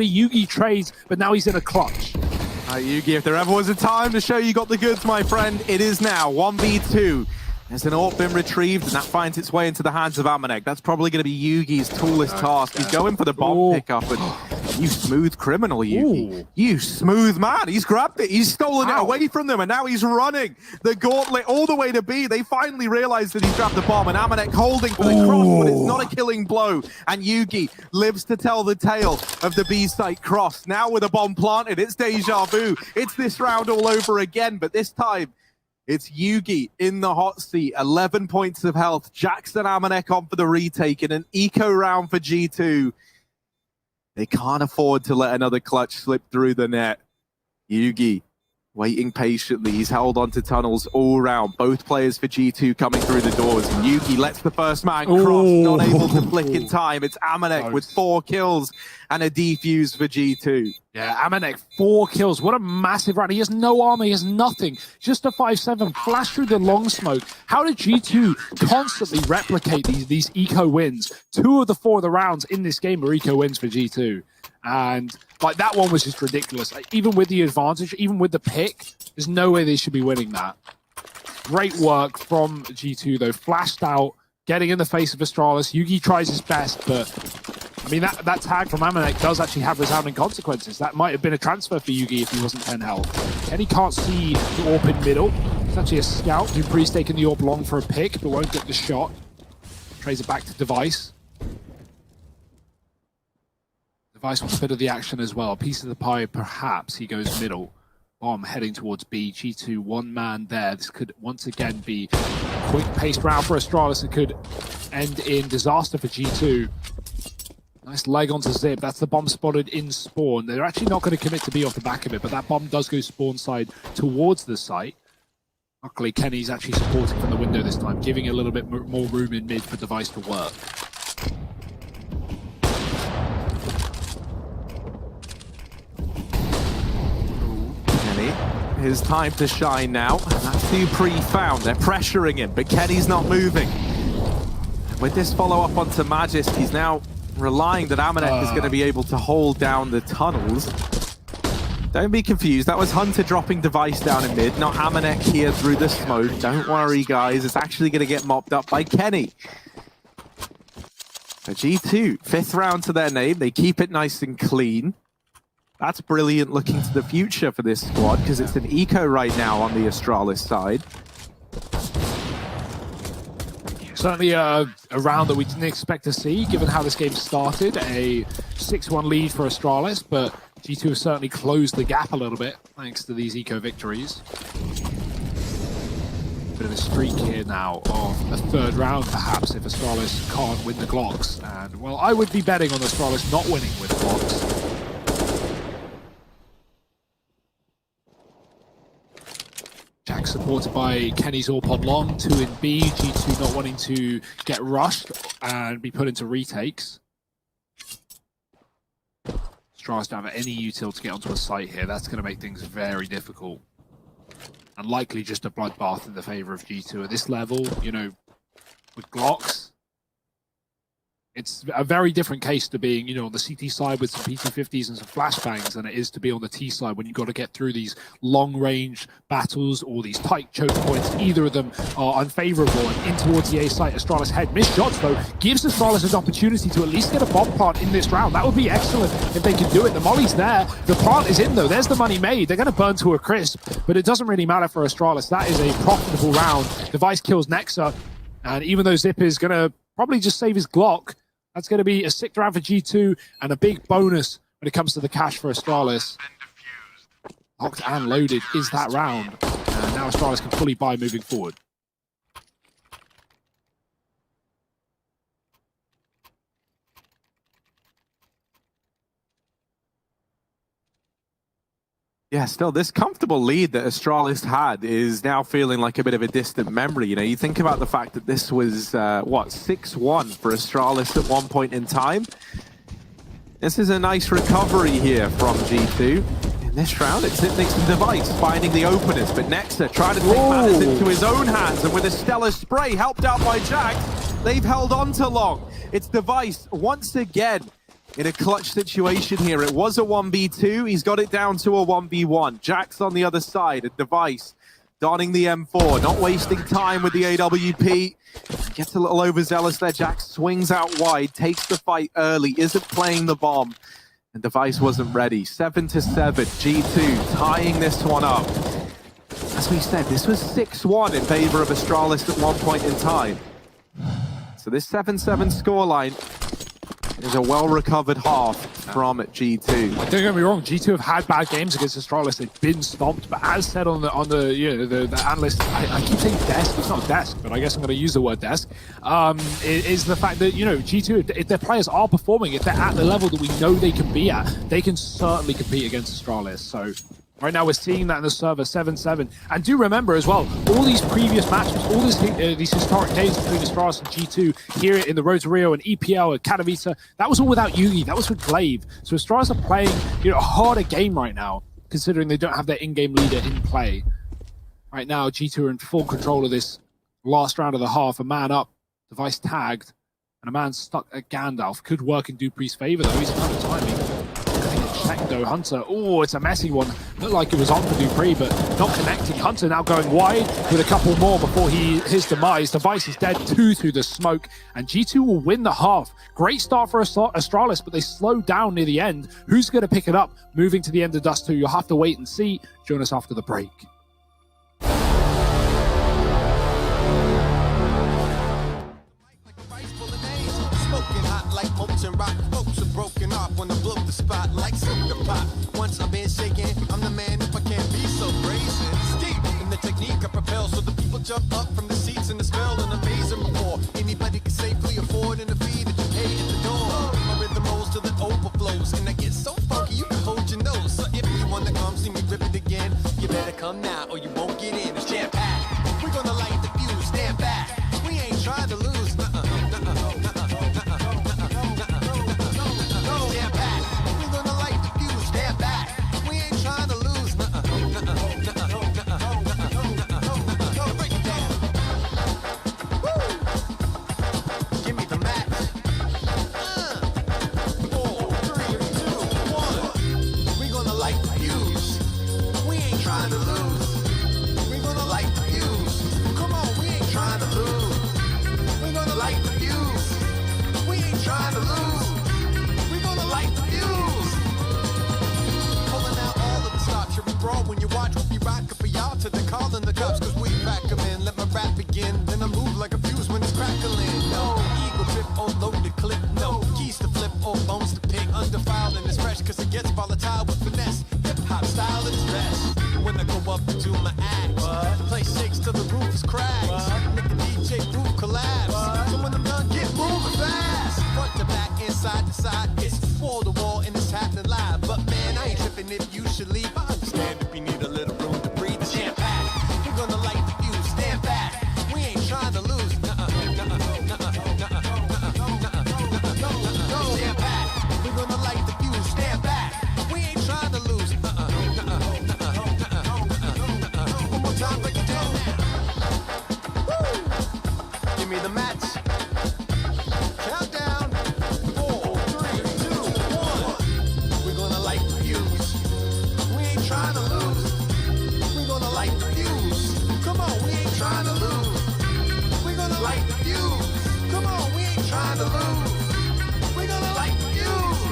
Yugi trades, but now he's in a clutch. Yugi, if there ever was a time to show you got the goods, my friend, it is now. 1v2. There's an AWP been retrieved, and that finds its way into the hands of Amanek. That's probably going to be Yugi's tallest task. He's going for the bomb pickup, and you smooth criminal, Yugi. You smooth man. He's grabbed it. He's stolen it away from them, and now he's running the gauntlet all the way to B. They finally realized that he's grabbed the bomb, and Amanek holding for the cross, but it's not a killing blow. And Yugi lives to tell the tale of the B site cross. Now with a bomb planted, it's deja vu. It's this round all over again, but this time, it's Yugi in the hot seat, 11 points of health. Jackson Amanek on for the retake in an eco round for G2. They can't afford to let another clutch slip through the net. Yugi waiting patiently. He's held onto tunnels all round. Both players for G2 coming through the doors. And Yugi lets the first man cross, not able to flick in time. It's Amanek with 4 kills and a defuse for G2. Yeah, Amanek, 4 kills. What a massive round. He has no armor, he has nothing. Just a 5-7, flash through the long smoke. How did G2 constantly replicate these eco wins? 2 of the 4 of the rounds in this game are eco wins for G2. And like that one was just ridiculous. Like, even with the advantage, even with the pick, there's no way they should be winning that. Great work from G2 though. Flashed out, getting in the face of Astralis. Yugi tries his best, but I mean, that tag from Amanek does actually have resounding consequences. That might have been a transfer for Yugi if he wasn't 10 health. Kenny can't see the AWP in middle. It's actually a scout. Dupree's taking the AWP long for a pick, but won't get the shot. Trades it back to Device. Device wants a bit of the action as well. A piece of the pie, perhaps. He goes middle. Bomb heading towards B. G2, 1 man there. This could once again be a quick-paced round for Astralis. It could end in disaster for G2. Nice leg onto Zip. That's the bomb spotted in spawn. They're actually not going to commit to B off the back of it, but that bomb does go spawn side towards the site. Luckily, Kenny's actually supporting from the window this time, giving a little bit more room in mid for Device to work. His time to shine now. That's Dupree found. They're pressuring him, but Kenny's not moving. With this follow-up onto Magist, he's now relying that Amanek is going to be able to hold down the tunnels. Don't be confused. That was Hunter dropping Device down in mid, not Amanek here through the smoke. Don't worry, guys. It's actually going to get mopped up by Kenny. So G2, 5th round to their name. They keep it nice and clean. That's brilliant looking to the future for this squad, because it's an eco right now on the Astralis side. Certainly a round that we didn't expect to see, given how this game started. A 6-1 lead for Astralis, but G2 has certainly closed the gap a little bit, thanks to these eco victories. Bit of a streak here now of a 3rd round, perhaps, if Astralis can't win the Glocks. And, well, I would be betting on Astralis not winning with Glocks. Jack supported by Kenny's AWP on long, 2 in B, G2 not wanting to get rushed and be put into retakes. Astralis don't have any util to get onto a site here. That's going to make things very difficult. And likely just a bloodbath in the favor of G2 at this level, you know, with Glocks. It's a very different case to being, you know, on the CT side with some PT50s and some flashbangs than it is to be on the T side when you've got to get through these long-range battles or these tight choke points. Either of them are unfavorable, and in towards the A site, Astralis head. Missed shots, though, gives Astralis an opportunity to at least get a bomb plant in this round. That would be excellent if they could do it. The molly's there. The plant is in, though. There's the money made. They're going to burn to a crisp, but it doesn't really matter for Astralis. That is a profitable round. Device kills Nexa, and even though Zip is going to probably just save his Glock, that's going to be a sick round for G2 and a big bonus when it comes to the cash for Astralis. Locked and loaded is that round. And now Astralis can fully buy moving forward. Yeah, still, this comfortable lead that Astralis had is now feeling like a bit of a distant memory. You know, you think about the fact that this was, 6-1 for Astralis at one point in time. This is a nice recovery here from G2. In this round, it's Zipnik's and Device finding the openers, but Nexa trying to take matters into his own hands, and with a stellar spray helped out by Jack, they've held on to long. It's Device once again in a clutch situation here. It was a 1v2. He's got it down to a 1v1. Jack's on the other side. A Device donning the M4, not wasting time with the AWP. Gets a little overzealous there. Jack swings out wide, takes the fight early, isn't playing the bomb. And Device wasn't ready. 7-7. G2 tying this one up. As we said, this was 6-1 in favor of Astralis at one point in time. So this 7-7 scoreline is a well-recovered half from G2. Don't get me wrong, G2 have had bad games against Astralis. They've been stomped, but as said on the you know the analyst, I keep saying desk. It's not desk, but I guess I'm going to use the word desk. Is the fact that G2, if their players are performing, if they're at the level that we know they can be at, they can certainly compete against Astralis. So. Right now we're seeing that in the server 7-7. And do remember as well, all these previous matches, all these historic days between Astralis and G2 here in the Road to Rio and EPL and Katowice, that was all without Yugi, that was with Glaive. So Astralis are playing a harder game right now, considering they don't have their in-game leader in play. Right now, G2 are in full control of this last round of the half. A man up, Device tagged, and a man stuck at Gandalf. Could work in Dupree's favor though, he's kind of timing. Check though, Hunter. Oh, it's a messy one. Looked like it was on for Dupree, but not connecting. Hunter now going wide with a couple more before his demise. Device is dead, 2 through the smoke, and G2 will win the half. Great start for Astralis, but they slowed down near the end. Who's going to pick it up? Moving to the end of Dust 2, you'll have to wait and see. Join us after the break. Broken off when I blow the spot like soda pop. Once I've been shaking, I'm the man if I can't be so brazen. Steep in the technique I propel, so the people jump up from the seats and the spell and amazing before anybody can safely afford and the fee that you pay at the door. My rhythm rolls till it overflows, and I get so funky you can hold your nose. So if you wanna come see me rip it again, you better come now or you won't get in. It's jam packed. We're gonna light the fuse, stand back. We ain't trying to lose. When you watch, we'll be rockin' for y'all to the call and the cops, cause we back 'em in. Let my rap begin, then I move like a fuse when it's crackling. No eagle trip or loaded clip, no keys to flip or bones to pick. Undefiled and it's fresh, cause it gets volatile with finesse. Hip hop style at its best. When I go up and do my act, play shakes till the roof is cracked. Make the DJ roof collapse. So when I'm done, get moving fast. Front to back, inside to side, it's wall to wall and it's happening live. But man, I ain't tripping if you should leave. I understand if you need a little room to breathe. It's jam packed. We're gonna light the fuse, stand back. We ain't trying to lose. Stand back. We're gonna light the fuse, stand back. We ain't trying to lose. One more time, break it down now. Woo! Give me the match. Countdown. 4, 3, 2, 1. We're gonna light the fuse. We ain't trying to lose. We're gonna light the fuse. Come on, we ain't trying to lose. We're gonna light the fuse. Come on, we ain't trying to lose. We're gonna light the fuse.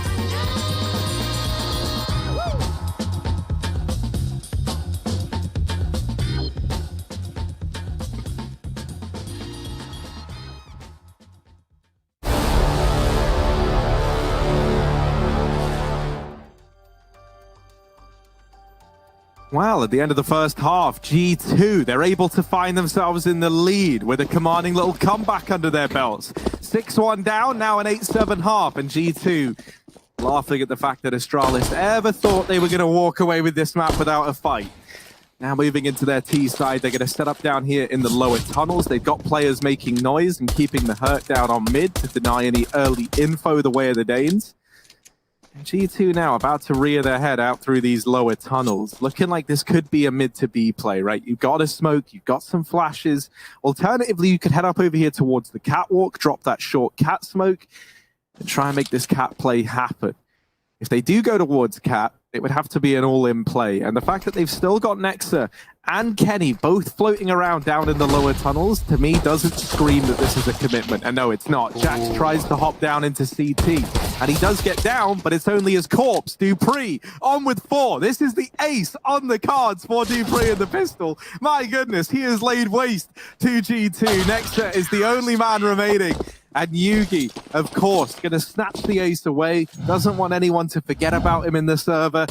Woo! Well, at the end of the first half, G2, they're able to find themselves in the lead with a commanding little comeback under their belts. 6-1 down, now an 8-7 half, and G2 laughing at the fact that Astralis ever thought they were going to walk away with this map without a fight. Now moving into their T side, they're going to set up down here in the lower tunnels. They've got players making noise and keeping the hurt down on mid to deny any early info the way of the Danes. And G2 now about to rear their head out through these lower tunnels. Looking like this could be a mid to B play, right? You've got a smoke, you've got some flashes. Alternatively, you could head up over here towards the catwalk, drop that short cat smoke. and try and make this cat play happen. If they do go towards cat, it would have to be an all-in play. And the fact that they've still got Nexa and Kenny both floating around down in the lower tunnels, to me, doesn't scream that this is a commitment. And no, it's not. Jax tries to hop down into CT, and he does get down, but it's only his corpse. Dupree on with 4. This is the ace on the cards for Dupree and the pistol. My goodness, he has laid waste to G2. Nexa is the only man remaining. And Yugi, of course, going to snatch the ace away. Doesn't want anyone to forget about him in the server.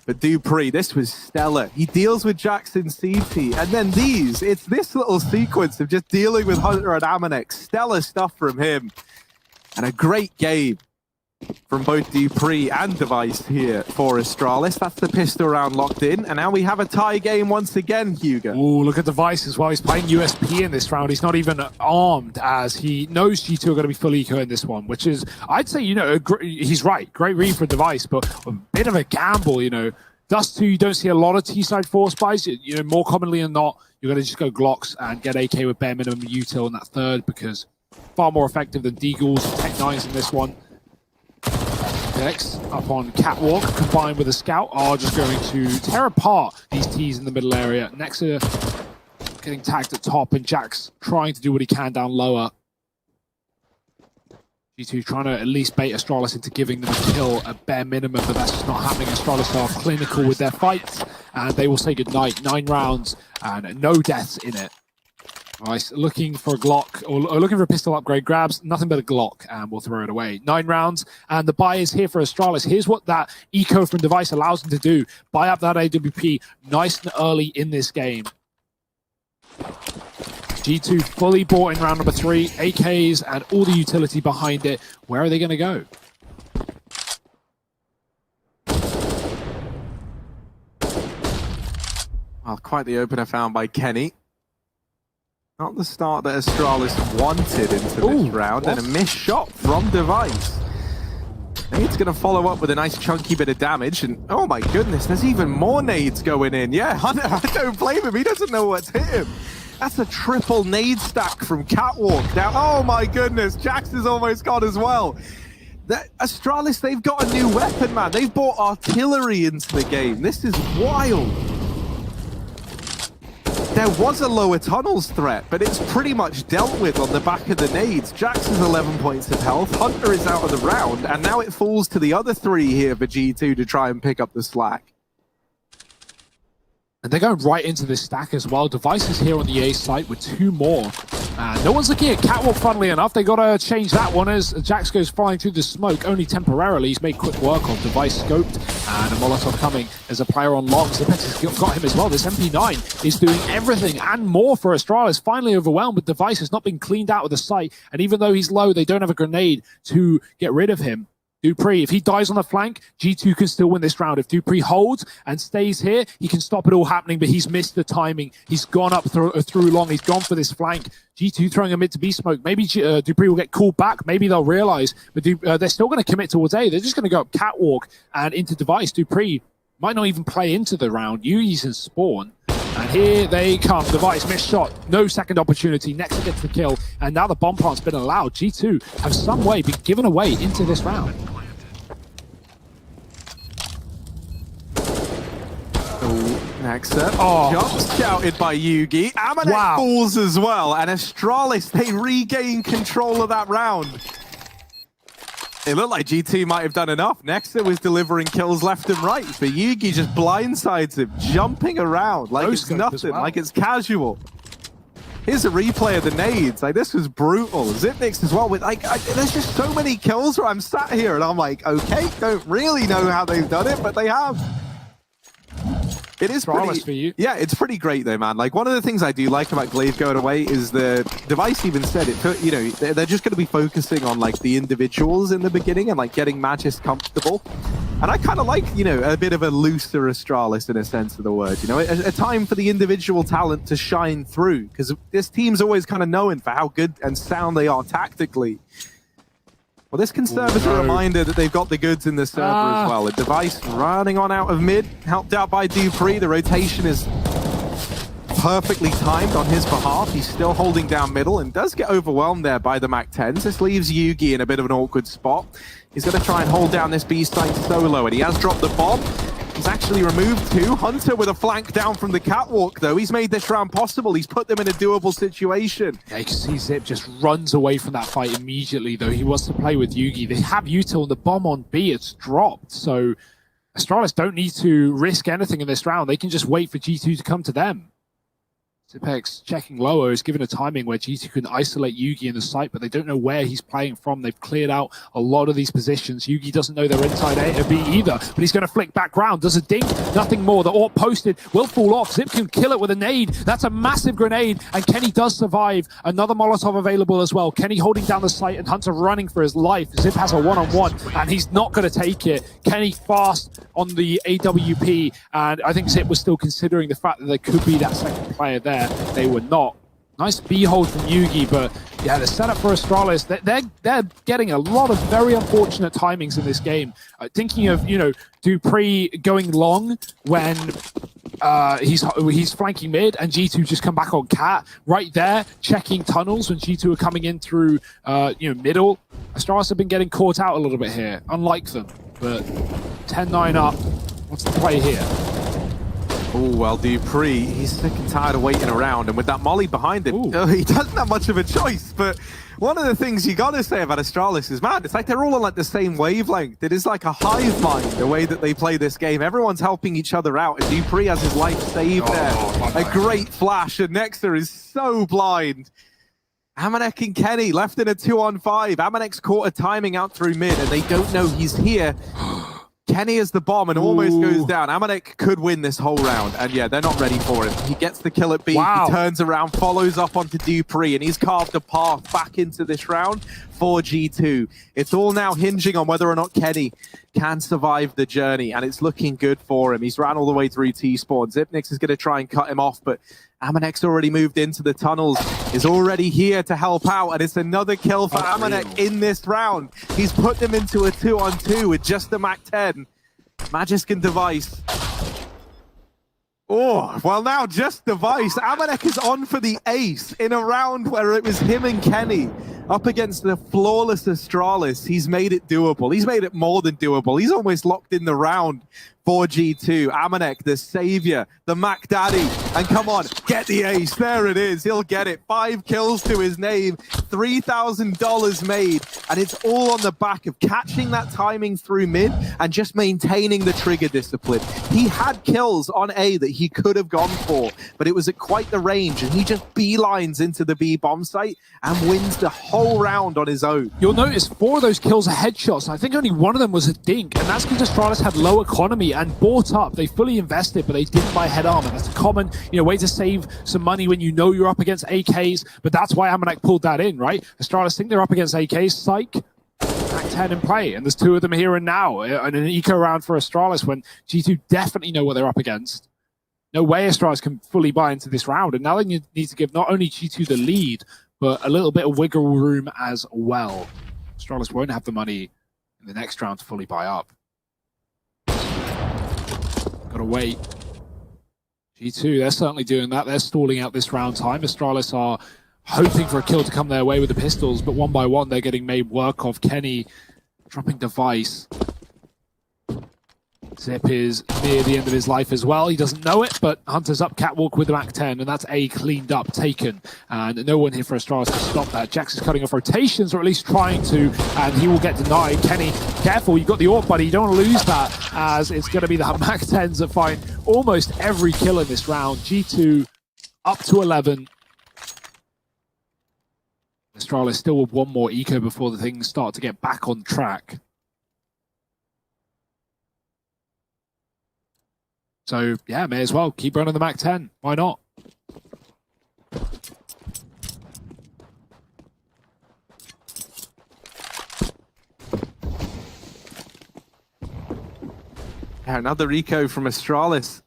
But Dupree, this was stellar. He deals with Jackson CT. And then it's this little sequence of just dealing with Hunter and Amanek. Stellar stuff from him. And a great game from both Dupree and Device here for Astralis. That's the pistol round locked in. And now we have a tie game once again, Hugo. Oh, look at Device as well. He's playing USP in this round. He's not even armed, as he knows G2 are going to be fully eco in this one, which is, I'd say, he's right. Great read for Device, but a bit of a gamble, Dust 2, you don't see a lot of T-side force buys. More commonly than not, you're going to just go Glocks and get AK with bare minimum util in that third, because far more effective than Deagles, Tech 9s in this one. Next, up on Catwalk, combined with a Scout, are just going to tear apart these T's in the middle area. Nexa getting tagged at top, and Jax trying to do what he can down lower. G2 trying to at least bait Astralis into giving them a kill at bare minimum, but that's just not happening. Astralis are clinical with their fights, and they will say goodnight. 9 rounds and no deaths in it. Nice. Looking for a Glock, or looking for a pistol upgrade, grabs nothing but a Glock, and we'll throw it away. 9 rounds, and the buy is here for Astralis. Here's what that eco from Device allows them to do. Buy up that AWP nice and early in this game. G2 fully bought in round number 3, AKs and all the utility behind it. Where are they going to go? Well, quite the opener found by Kenny. Not the start that Astralis wanted into this round, and a missed shot from Device. Nade's going to follow up with a nice chunky bit of damage, and oh my goodness, there's even more nades going in. Yeah, Hunter, I don't blame him, he doesn't know what's hit him. That's a triple nade stack from Catwalk. Now, oh my goodness, Jax is almost gone as well. Astralis, they've got a new weapon, man. They've brought artillery into the game. This is wild. There was a lower tunnels threat, but it's pretty much dealt with on the back of the nades. Jax has 11 points of health, Hunter is out of the round, and now it falls to the other 3 here for G2 to try and pick up the slack. And they're going right into this stack as well. Device is here on the A site with 2 more. And no one's looking at Catwalk, funnily enough. They got to change that one as Jax goes flying through the smoke, only temporarily. He's made quick work of Device scoped, and a Molotov coming as a player on longs. The has got him as well. This MP9 is doing everything and more for Astralis. Finally overwhelmed, but Device has not been cleaned out of the site. And even though he's low, they don't have a grenade to get rid of him. Dupree, if he dies on the flank, G2 can still win this round. If Dupree holds and stays here, he can stop it all happening, but he's missed the timing. He's gone up through long. He's gone for this flank. G2 throwing a mid to B smoke. Maybe Dupree will get called back. Maybe they'll realize, but they're still going to commit towards A. They're just going to go up Catwalk and into Device. Dupree might not even play into the round. Yugi's in spawn. And here they come. Device, missed shot. No second opportunity. Nexa gets the kill. And now the bomb plant's been allowed. G2 have some way been given away into this round. Nexa. Jump scouted by Yugi. Amanek falls as well. And Astralis, they regain control of that round. It looked like G2 might have done enough. Nexa was delivering kills left and right, but Yugi just blindsides him, jumping around like it's nothing, like it's casual. Here's a replay of the nades. Like, this was brutal. Zipnix as well. With there's just so many kills where I'm sat here and I'm like, okay, don't really know how they've done it, but they have. It is pretty, for you. Yeah, it's pretty great though, man. Like, one of the things I do like about Glaive going away is the Device even said it. They're just going to be focusing on like the individuals in the beginning and like getting Magis comfortable. And I kind of like, a bit of a looser Astralis in a sense of the word. A time for the individual talent to shine through, because this team's always kind of known for how good and sound they are tactically. Well, this can serve as a reminder that they've got the goods in the server as well. A Device running on out of mid, helped out by Dupree. The rotation is perfectly timed on his behalf. He's still holding down middle and does get overwhelmed there by the MAC-10s. This leaves Yugi in a bit of an awkward spot. He's going to try and hold down this B site solo, and he has dropped the bomb. He's actually removed two. Hunter with a flank down from the catwalk, though. He's made this round possible. He's put them in a doable situation. Yeah, you can see Zip just runs away from that fight immediately, though. He wants to play with Yugi. They have util, and the bomb on B, it's dropped. So Astralis don't need to risk anything in this round. They can just wait for G2 to come to them. Zipex checking lower is given a timing where G2 can isolate Yugi in the site, but they don't know where he's playing from. They've cleared out a lot of these positions. Yugi doesn't know they're inside A or B either, but he's going to flick back round. Does a dink, nothing more. The AWP posted will fall off. Zip can kill it with a nade. That's a massive grenade, and Kenny does survive. Another Molotov available as well. Kenny holding down the site and Hunter running for his life. Zip has a one-on-one, and he's not going to take it. Kenny fast on the AWP, and I think Zip was still considering the fact that there could be that second player there. They were not. Nice B hold from Yugi, but yeah, the setup for Astralis, they're getting a lot of very unfortunate timings in this game. Thinking of, you know, Dupree going long when he's flanking mid, and G2 just come back on Cat right there, checking tunnels when G2 are coming in through middle. Astralis have been getting caught out a little bit here, unlike them, but 10-9 up. What's the play here? Oh, well, Dupree, he's sick and tired of waiting around, and with that molly behind him, he doesn't have much of a choice. But one of the things you gotta say about Astralis is, man, it's like they're all on like the same wavelength. It is like a hive mind, the way that they play this game. Everyone's helping each other out, and Dupree has his life saved there. A great flash, and Nexter is so blind. Amanek and Kenny left in a 2-on-5. Amanek's caught a timing out through mid, and they don't know he's here. Kenny is the bomb and almost goes down. Amanek could win this whole round, and yeah, they're not ready for him. He gets the kill at B, He turns around, follows up onto Dupree, and he's carved a path back into this round for G2. It's all now hinging on whether or not Kenny can survive the journey, and it's looking good for him. He's ran all the way through T-spawn. Zipnix is going to try and cut him off, but Amanek's already moved into the tunnels, is already here to help out, and it's another kill for Amanek in this round. He's put them into a 2-on-2 with just the MAC-10. Magisk and Device. Oh, well now just Device. Amanek is on for the ace in a round where it was him and Kenny up against the flawless Astralis. He's made it doable. He's made it more than doable. He's almost locked in the round for G2. Amanek, the savior, the Mac Daddy. And come on, get the ace. There it is. He'll get it. 5 kills to his name, $3,000 made. And it's all on the back of catching that timing through mid and just maintaining the trigger discipline. He had kills on A that he could have gone for, but it was at quite the range, and he just beelines into the B bomb site and wins the whole round on his own. You'll notice 4 of those kills are headshots. I think only one of them was a dink, and that's because Astralis had low economy and bought up. They fully invested, but they didn't buy head armor. That's a common, way to save some money when you know you're up against AKs, but that's why Amanek pulled that in, right? Astralis think they're up against AKs, psych. Back 10 in play, and there's 2 of them here and now, and an eco round for Astralis when G2 definitely know what they're up against. No way Astralis can fully buy into this round, and now they need to give not only G2 the lead, but a little bit of wiggle room as well. Astralis won't have the money in the next round to fully buy up. Gotta wait. G2, they're certainly doing that. They're stalling out this round time. Astralis are hoping for a kill to come their way with the pistols, but one by one they're getting made work of. Kenny dropping Device. Zip is near the end of his life as well. He doesn't know it, but Hunter's up catwalk with the MAC-10, and that's A cleaned up, taken. And no one here for Astralis to stop that. Jax is cutting off rotations, or at least trying to, and he will get denied. Kenny, careful, you've got the AWP, buddy. You don't want to lose that, as it's going to be the MAC-10s that find almost every kill in this round. G2 up to 11. Astralis still with 1 more eco before the things start to get back on track. So, yeah, may as well keep running the MAC-10. Why not? Another eco from Astralis.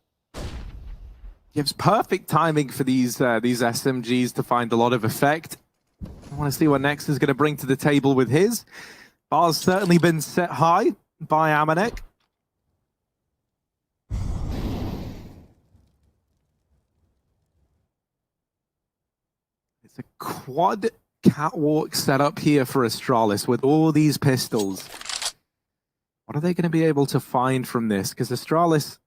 Gives perfect timing for these SMGs to find a lot of effect. I want to see what Next is going to bring to the table with his. Bar's certainly been set high by Amanek. It's a quad catwalk set up here for Astralis with all these pistols. What are they going to be able to find from this? Because Astralis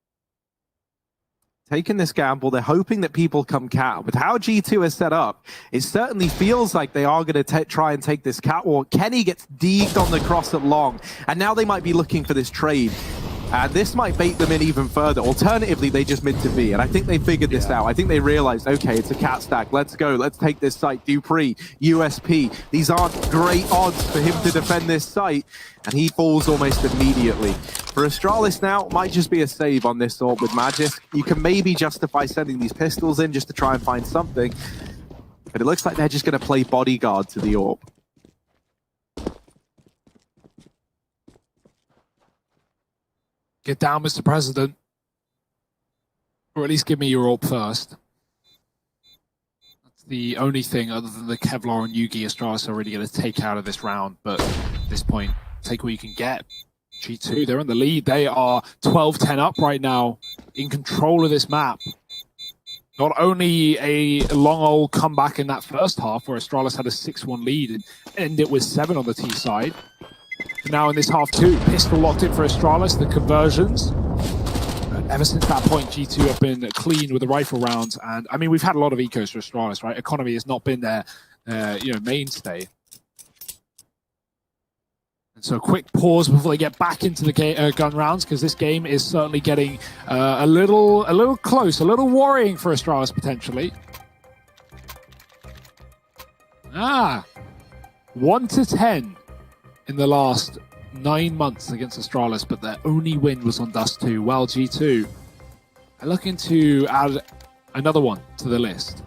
taking this gamble, they're hoping that people come cat. With how G2 is set up, it certainly feels like they are going to try and take this catwalk. Kenny gets deeked on the cross at long, and now they might be looking for this trade. This might bait them in even further. Alternatively, they just mid to B, and I think they figured this out. I think they realized, okay, it's a cat stack. Let's go. Let's take this site. Dupree, USP. These aren't great odds for him to defend this site, and he falls almost immediately. For Astralis now, it might just be a save on this orb with Magis. You can maybe justify sending these pistols in just to try and find something, but it looks like they're just going to play bodyguard to the orb. Get down, Mr. President. Or at least give me your orb first. That's the only thing other than the Kevlar and Yugi Astralis are really going to take out of this round. But at this point, take what you can get. G2, they're in the lead. They are 12-10 up right now, in control of this map. Not only a long old comeback in that first half, where Astralis had a 6-1 lead and ended it with 7 on the T side. Now in this half two, pistol locked in for Astralis, the conversions. And ever since that point, G2 have been clean with the rifle rounds. And I mean, we've had a lot of ecos for Astralis, right? Economy has not been their mainstay. And so a quick pause before they get back into the gun rounds, because this game is certainly getting a little close, a little worrying for Astralis potentially. 1-10. In the last 9 months against Astralis, but their only win was on Dust 2. Well, G2 are looking to add another one to the list.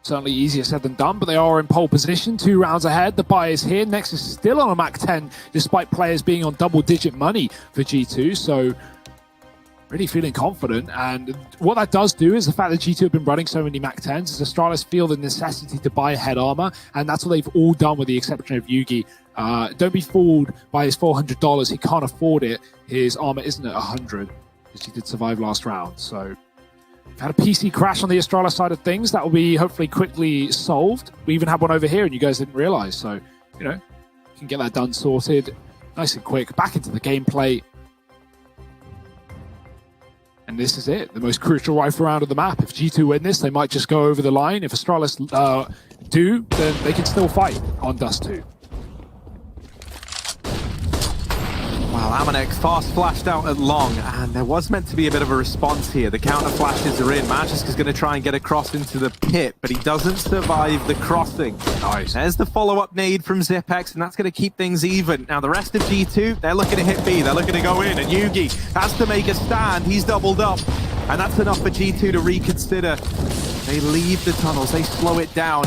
Certainly easier said than done, but they are in pole position, 2 rounds ahead. The buy is here. Nexus is still on a Mac 10, despite players being on double-digit money for G2, so really feeling confident. And what that does do is the fact that G2 have been running so many Mac 10s is Astralis feel the necessity to buy head armor, and that's what they've all done with the exception of Yugi. Don't be fooled by his $400. He can't afford it. His armor isn't at 100 because he did survive last round. So we've had a PC crash on the Astralis side of things. That will be hopefully quickly solved. We even had one over here and you guys didn't realize. So, you know, you can get that done, sorted nice and quick. Back into the gameplay. And this is it, the most crucial rifle round of the map. If G2 win this, they might just go over the line. If Astralis do, then they can still fight on Dust 2. Well, Amanek fast flashed out at long, and there was meant to be a bit of a response here. The counter flashes are in. Magisk is going to try and get across into the pit, but he doesn't survive the crossing. Nice. There's the follow-up nade from Zipex, and that's going to keep things even. Now, the rest of G2, they're looking to hit B. They're looking to go in, and Yugi has to make a stand. He's doubled up, and that's enough for G2 to reconsider. They leave the tunnels. They slow it down.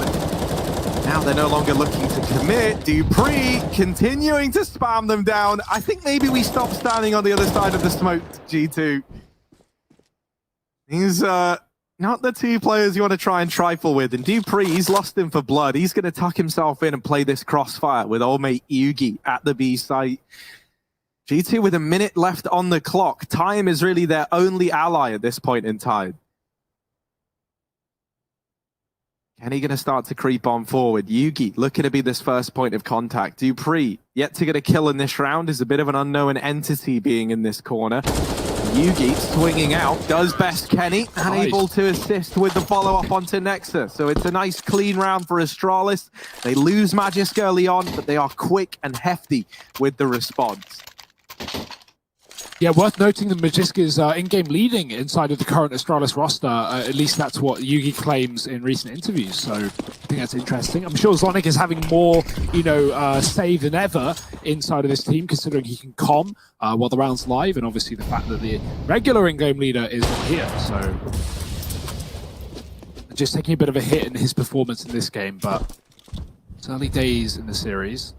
Now they're no longer looking to commit. Dupree continuing to spam them down. I think maybe we stop standing on the other side of the smoke, G2. He's not the 2 players you want to try and trifle with. And Dupree, he's lost him for blood. He's going to tuck himself in and play this crossfire with old mate Yugi at the B site. G2 with a minute left on the clock. Time is really their only ally at this point in time. Kenny going to start to creep on forward. Yugi looking to be this first point of contact. Dupree yet to get a kill in this round, is a bit of an unknown entity being in this corner. Yugi swinging out, does best Kenny, and able to assist with the follow-up onto Nexus. So it's a nice clean round for Astralis. They lose Magisk early on, but they are quick and hefty with the response. Yeah, worth noting that Magisk is in-game leading inside of the current Astralis roster. At least that's what Yugi claims in recent interviews. So I think that's interesting. I'm sure Zonic is having more, say than ever inside of this team, considering he can comm while the round's live, and obviously the fact that the regular in-game leader is not here. So just taking a bit of a hit in his performance in this game, but it's early days in the series.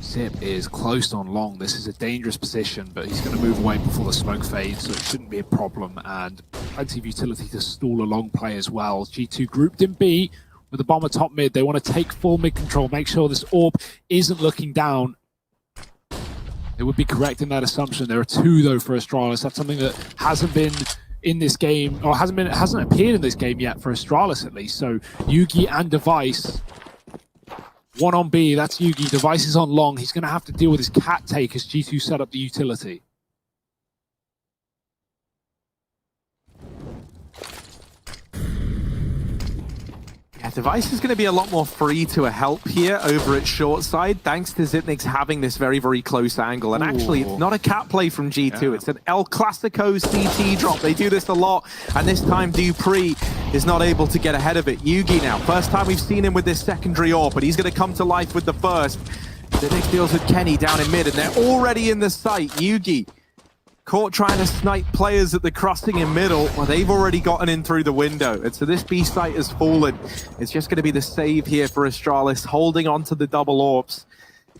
Zip is close on long. This is a dangerous position, but he's going to move away before the smoke fades, so it shouldn't be a problem. And plenty of utility to stall a long play as well. G2 grouped in B with the bomber top mid. They want to take full mid control, make sure this orb isn't looking down. It would be correct in that assumption. There are 2 though for Astralis. That's something that hasn't been in this game, or hasn't appeared in this game yet for Astralis at least. So Yugi and Device. 1 on B, that's Yugi. Device is on long. He's going to have to deal with his cat take as G2 set up the utility. Yeah, Device is going to be a lot more free to a help here over at short side, thanks to Zitnik's having this very, very close angle. And actually, it's not a cat play from G2, yeah. It's an El Clasico CT drop. They do this a lot, and this time Dupree is not able to get ahead of it. Yugi now, first time we've seen him with this secondary AWP, but he's going to come to life with the first. Zitnik deals with Kenny down in mid, and they're already in the site. Yugi caught trying to snipe players at the crossing in middle. Well, they've already gotten in through the window. And so this B site has fallen. It's just going to be the save here for Astralis, holding on to the double AWPs.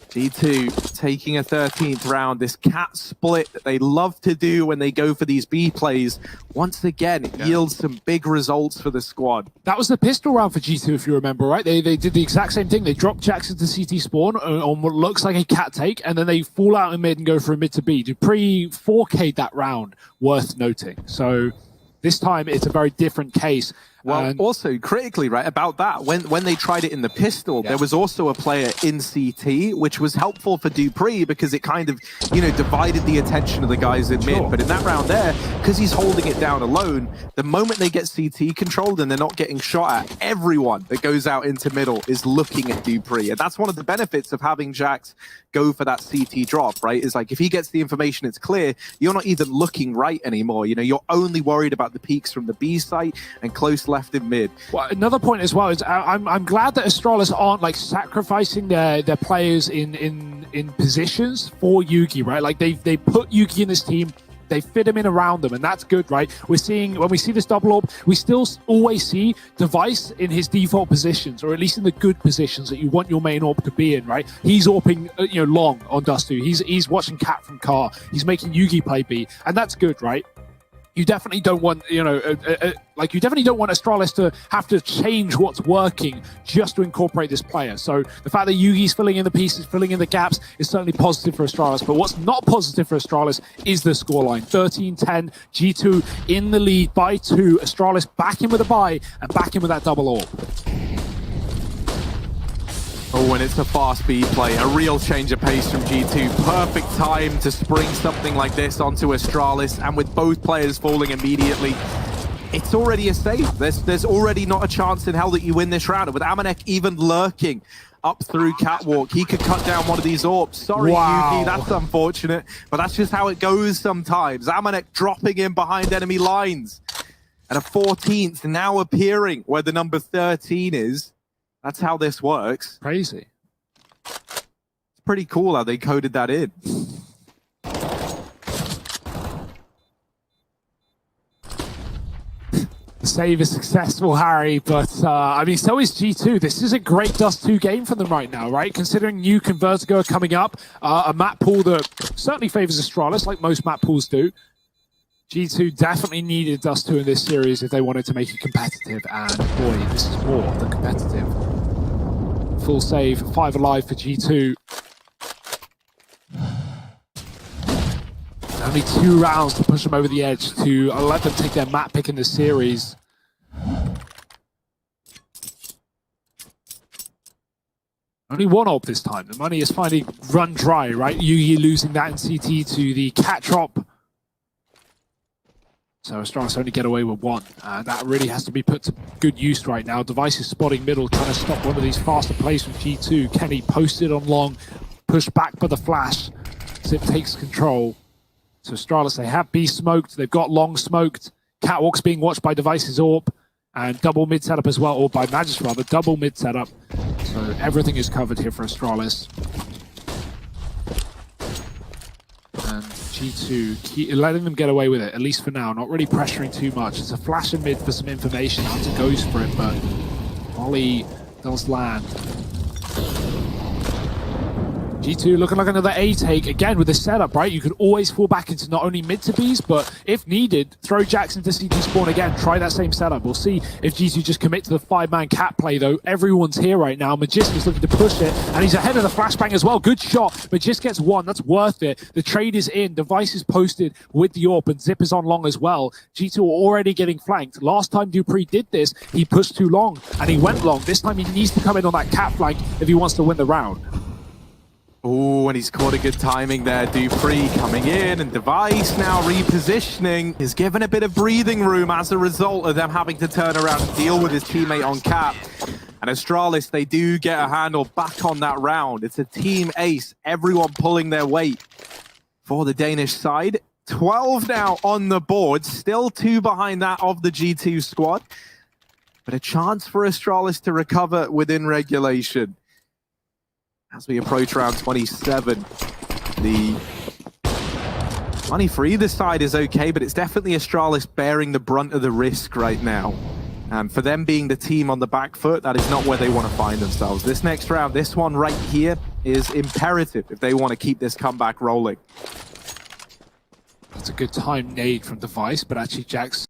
G2 taking a 13th round. This cat split that they love to do when they go for these B plays, once again, it yields some big results for the squad. That was the pistol round for G2, if you remember, right? They did the exact same thing. They dropped Jackson to CT spawn on what looks like a cat take, and then they fall out in mid and go for a mid to B. Dupree 4K'd that round, worth noting. So this time it's a very different case. Well, also critically, right, about that, when they tried it in the pistol, there was also a player in CT, which was helpful for Dupree because it kind of, you know, divided the attention of the guys in mid. But in that round there, because he's holding it down alone, the moment they get CT controlled and they're not getting shot at, everyone that goes out into middle is looking at Dupree. And that's one of the benefits of having Jax go for that CT drop, right? Is like, if he gets the information, it's clear, you're not even looking right anymore. You know, you're only worried about the peaks from the B site and close left in mid. Well, another point as well is I'm glad that Astralis aren't like sacrificing their players in positions for Yugi, right? Like they put Yugi in this team, they fit him in around them, and that's good, right? We're seeing, when we see this double AWP, we still always see Device in his default positions, or at least in the good positions that you want your main AWP to be in, right? He's AWPing, you know, long on Dust2. He's watching Cat from Car. He's making Yugi play B, and that's good, right? You definitely don't want, you know, you definitely don't want Astralis to have to change what's working just to incorporate this player. So the fact that Yugi's filling in the pieces, filling in the gaps is certainly positive for Astralis. But what's not positive for Astralis is the scoreline. 13-10, G2 in the lead by 2. Astralis back in with a buy and back in with that double AWP. Oh, and it's a fast B play, a real change of pace from G2. Perfect time to spring something like this onto Astralis, and with both players falling immediately, it's already a save. There's already not a chance in hell that you win this round. And with Amanek even lurking up through Catwalk, he could cut down one of these AWPs. Sorry, Yugi, that's unfortunate, but that's just how it goes sometimes. Amanek dropping in behind enemy lines. And a 14th now appearing where the number 13 is. That's how this works. Crazy. It's pretty cool how they coded that in. The save is successful, Harry, but I mean, so is G2. This is a great Dust2 game for them right now, right? Considering Nuke and Vertigo are coming up, a map pool that certainly favors Astralis, like most map pools do. G2 definitely needed Dust2 in this series if they wanted to make it competitive, and boy, this is more than competitive. Full save, 5 alive for G2. Only 2 rounds to push them over the edge to let them take their map pick in the series. Only 1 AWP this time. The money is finally run dry, right? Yugi losing that in CT to the cat drop. So Astralis only get away with 1. That really has to be put to good use right now. Device is spotting middle, trying to stop one of these faster plays from G2. Kenny posted on long, pushed back by the flash. Zip takes control. So Astralis, they have B smoked, they've got long smoked. Catwalk's being watched by Device's AWP, and double mid setup as well, or by Magis rather, double mid setup. So everything is covered here for Astralis. And G2 letting them get away with it, at least for now, not really pressuring too much. It's a flash in mid for some information. Hunter goes for it, but Molly does land. G2 looking like another A take. Again, with the setup, right? You could always fall back into not only mid to Bs, but if needed, throw Jackson to CT spawn again. Try that same setup. We'll see if G2 just commit to the 5-man cat play, though. Everyone's here right now. Magisk is looking to push it, and he's ahead of the flashbang as well. Good shot. Magisk gets one. That's worth it. The trade is in. Device is posted with the AWP, and Zip is on long as well. G2 are already getting flanked. Last time Dupree did this, he pushed too long, and he went long. This time he needs to come in on that cat flank if he wants to win the round. Oh, and he's caught a good timing there. Dupree coming in, and Device now repositioning. Is given a bit of breathing room as a result of them having to turn around and deal with his teammate on cap. And Astralis, they do get a handle back on that round. It's a team ace, everyone pulling their weight for the Danish side. 12 now on the board, still 2 behind that of the G2 squad. But a chance for Astralis to recover within regulation. As we approach round 27, the money for either side is okay, but it's definitely Astralis bearing the brunt of the risk right now. And for them being the team on the back foot, that is not where they want to find themselves. This next round, this one right here, is imperative if they want to keep this comeback rolling. That's a good time nade from Device, but actually Jax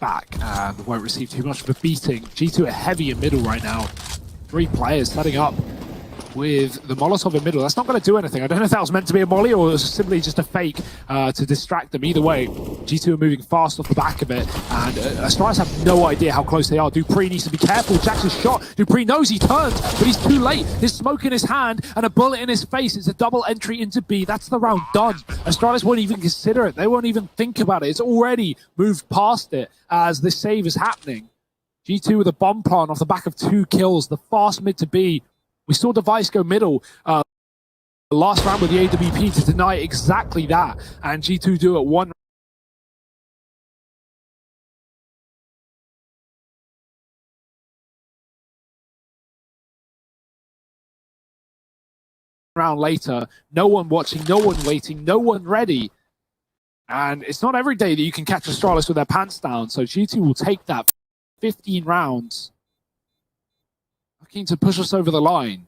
back and won't receive too much of a beating. G2 are heavy in middle right now. 3 players setting up with the Molotov in middle. That's not going to do anything. I don't know if that was meant to be a molly or it was simply just a fake to distract them. Either way, G2 are moving fast off the back of it, and Astralis have no idea how close they are. Dupree needs to be careful. Jackson's shot. Dupree knows he turns, but he's too late. There's smoke in his hand and a bullet in his face. It's a double entry into B. That's the round done. Astralis won't even consider it. They won't even think about it. It's already moved past it as this save is happening. G2 with a bomb plant off the back of 2 kills. The fast mid to B. We saw Device go middle last round with the AWP to deny exactly that, and G2 do it one round later. No one watching, no one waiting, no one ready. And it's not every day that you can catch Astralis with their pants down, so G2 will take that 15 rounds. Looking to push us over the line.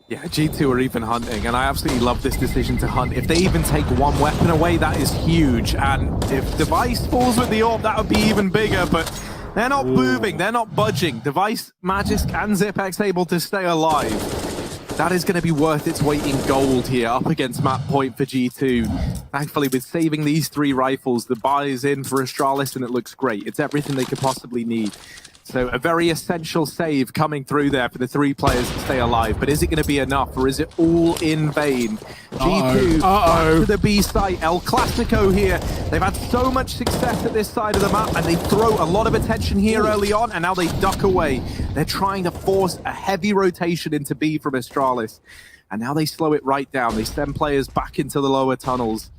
Yeah, G2 are even hunting, and I absolutely love this decision to hunt. If they even take one weapon away, that is huge. And if Device falls with the AWP, that would be even bigger, but they're not moving, they're not budging. Device, Magisk, and Zipex able to stay alive. That is going to be worth its weight in gold here, up against map point for G2. Thankfully, with saving these 3 rifles, the buy is in for Astralis, and it looks great. It's everything they could possibly need. So a very essential save coming through there for the 3 players to stay alive. But is it going to be enough, or is it all in vain? G2 back to the B site. El Clasico here. They've had so much success at this side of the map, and they throw a lot of attention here early on, and now they duck away. They're trying to force a heavy rotation into B from Astralis. And now they slow it right down. They send players back into the lower tunnels.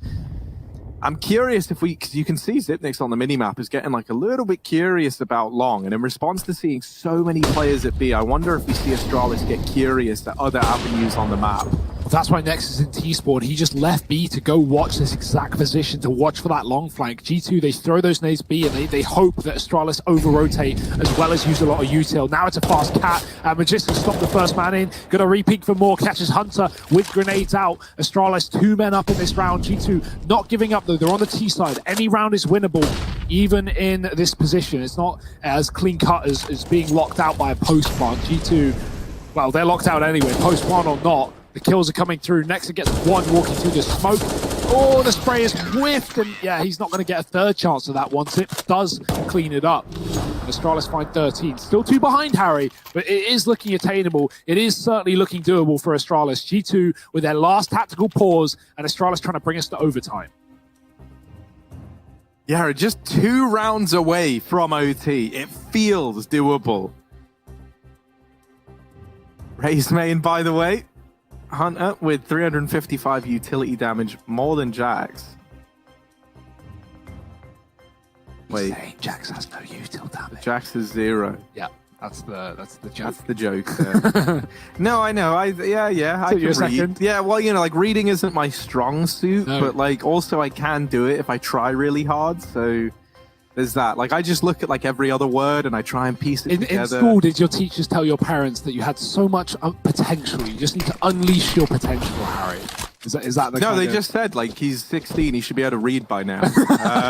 I'm curious if because you can see Zipnix on the minimap is getting like a little bit curious about long, and in response to seeing so many players at B, I wonder if we see Astralis get curious at other avenues on the map. Well, that's why Nex is in T-Spawn. He just left B to go watch this exact position, to watch for that long flank. G2, they throw those nades B, and they hope that Astralis over-rotate as well as use a lot of util. Now it's a fast cat, and Magisk can stop the first man in. Gonna re-peek for more, catches Hunter with grenades out. Astralis 2 men up in this round. G2 not giving up though, they're on the T side. Any round is winnable, even in this position. It's not as clean-cut as being locked out by a post-plant. G2, well, they're locked out anyway, post-plant or not. The kills are coming through. Nexa gets 1 walking through the smoke. Oh, the spray is whiffed, and yeah, he's not going to get a 3rd chance of that one. Zip does clean it up. And Astralis find 13. Still 2 behind Harry, but it is looking attainable. It is certainly looking doable for Astralis. G2 with their last tactical pause, and Astralis trying to bring us to overtime. Yeah, just 2 rounds away from OT. It feels doable. Raised main, by the way. Hunter with 355 utility damage, more than Jax. Wait. Jax has no util damage. Jax is 0. Yeah. That's the joke. That's the joke. No, I know. I can read. second? Yeah, well, you know, like reading isn't my strong suit, No. but like also I can do it if I try really hard. So there's that. Like I just look at like every other word and I try and piece it together. In school, did your teachers tell your parents that you had so much potential? You just need to unleash your potential, Harry. Is that the No, kind they of... just said like he's 16, he should be able to read by now.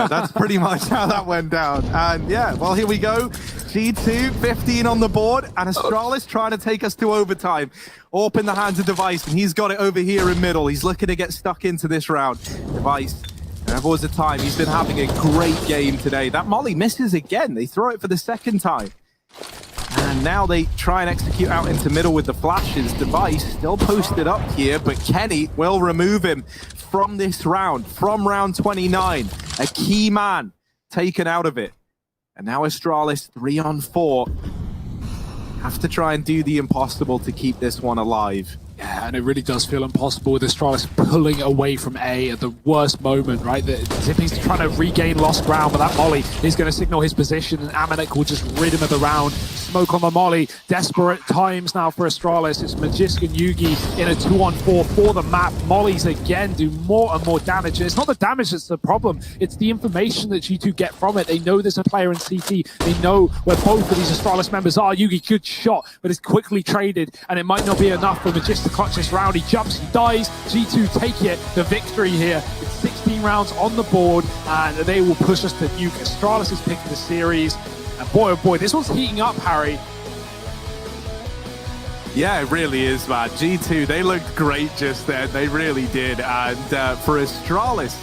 That's pretty much how that went down. And yeah, well, here we go. G2, 15 on the board, and Astralis trying to take us to overtime. Orp in the hands of Device, and he's got it over here in middle. He's looking to get stuck into this round. Device, there was a time. He's been having a great game today. That molly misses again. They throw it for the second time. And now they try and execute out into middle with the flashes. Device still posted up here, but Kenny will remove him from this round, from round 29. A key man taken out of it. And now Astralis 3-on-4. Have to try and do the impossible to keep this one alive. Yeah, and it really does feel impossible with Astralis pulling away from A at the worst moment, right? Zippy's trying to regain lost ground, but that molly is going to signal his position, and Amanek will just rid him of the round. Smoke on the molly. Desperate times now for Astralis. It's Magisk and Yugi in a 2-on-4 for the map. Mollies again do more and more damage. And it's not the damage that's the problem. It's the information that G2 get from it. They know there's a player in CT. They know where both of these Astralis members are. Yugi, good shot, but it's quickly traded, and it might not be enough for Magisk to clutch this round. He jumps, he dies. G2 take it, the victory here. It's 16 rounds on the board, and they will push us to nuke. Astralis is picking the series, and boy, oh boy, this one's heating up, Harry. Yeah, it really is, man. G2, they looked great just then. They really did. And for Astralis,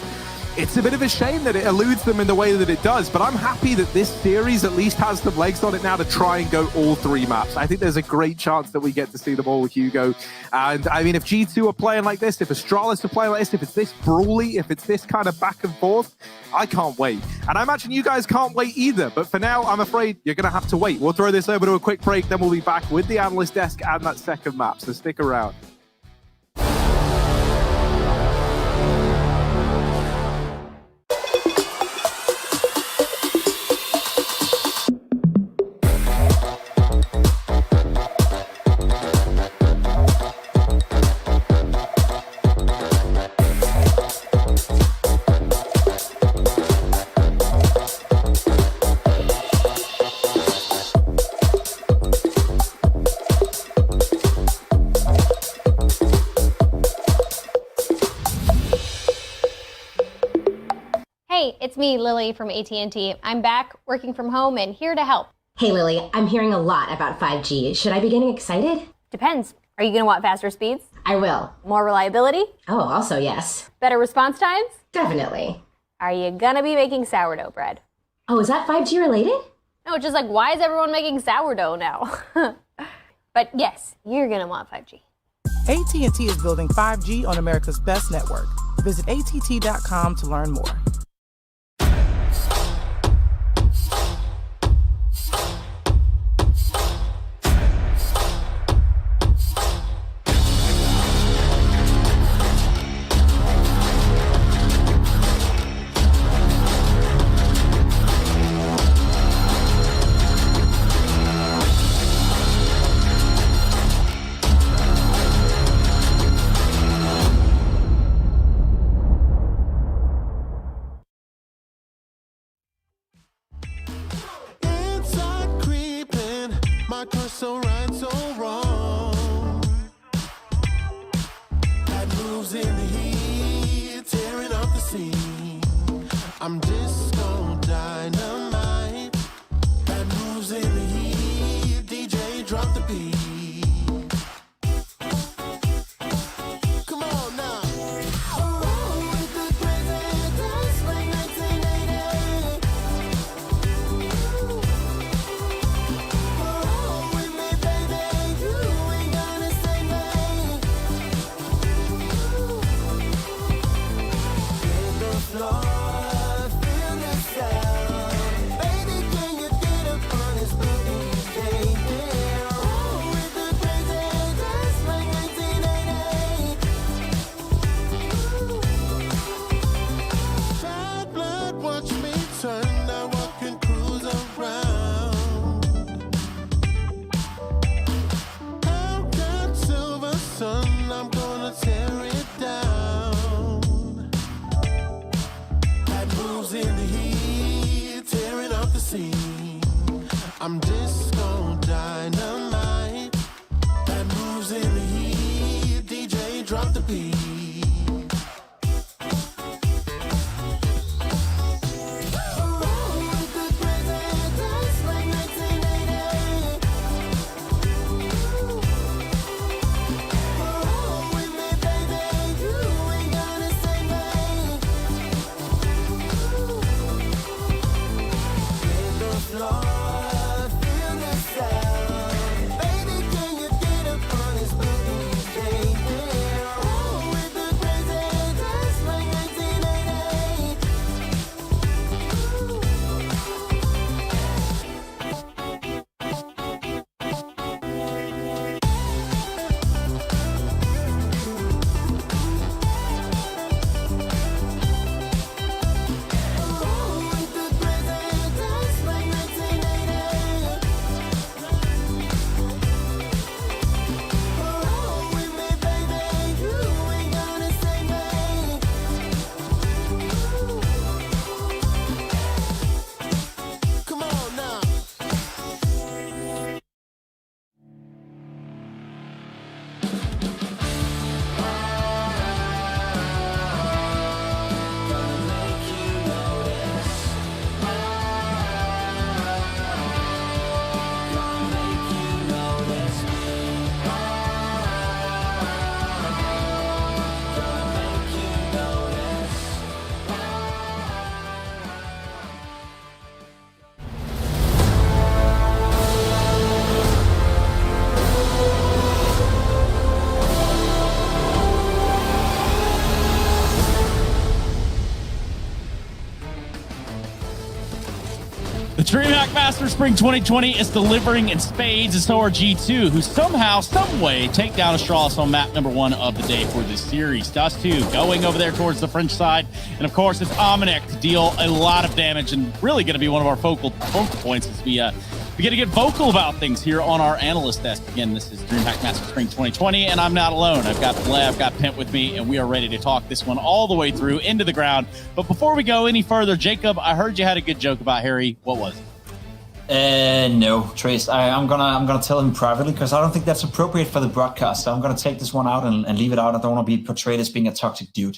it's a bit of a shame that it eludes them in the way that it does, but I'm happy that this series at least has some legs on it now to try and go all three maps. I think there's a great chance that we get to see them all with Hugo. And I mean, if G2 are playing like this, if Astralis are playing like this, if it's this brawly, if it's this kind of back and forth, I can't wait. And I imagine you guys can't wait either, but for now, I'm afraid you're going to have to wait. We'll throw this over to a quick break, then we'll be back with the analyst desk and that second map, so stick around. Hey, it's me, Lily from AT&T. I'm back working from home and here to help. Hey Lily, I'm hearing a lot about 5G. Should I be getting excited? Depends. Are you going to want faster speeds? I will. More reliability? Oh, also yes. Better response times? Definitely. Are you going to be making sourdough bread? Oh, is that 5G related? No, it's just like, why is everyone making sourdough now? But yes, you're going to want 5G. AT&T is building 5G on America's best network. Visit att.com to learn more. Inside creeping, my curse so right, so wrong. Bad moves in the heat, tearing up the scene. I'm disco dynamite. Bad moves in the heat, DJ drop the beat. Come on now. Oh, with the crazy dance like 1980. Oh, with me, baby, you ain't gonna say no. Hit the floor, feel the sound. Baby, can you get up on this boogie, baby? Oh, with I'm disco dynamite that moves in the heat. DJ, drop the beat. The DreamHack Master Spring 2020 is delivering in spades, and so are G2, who somehow, someway, take down Astralis on map number 1 of the day for this series. Dust2 going over there towards the French side, and of course it's Amanek to deal a lot of damage, and really going to be one of our focal points as we get to get vocal about things here on our analyst desk. Again, this is DreamHack Master Spring 2020, and I'm not alone. I've got Bleh, I've got Pent with me, and we are ready to talk this one all the way through into the ground. But before we go any further, Jacob, I heard you had a good joke about Harry. What was it? No, Trace. I'm gonna tell him privately because I don't think that's appropriate for the broadcast. So I'm gonna take this one out and leave it out. I don't want to be portrayed as being a toxic dude.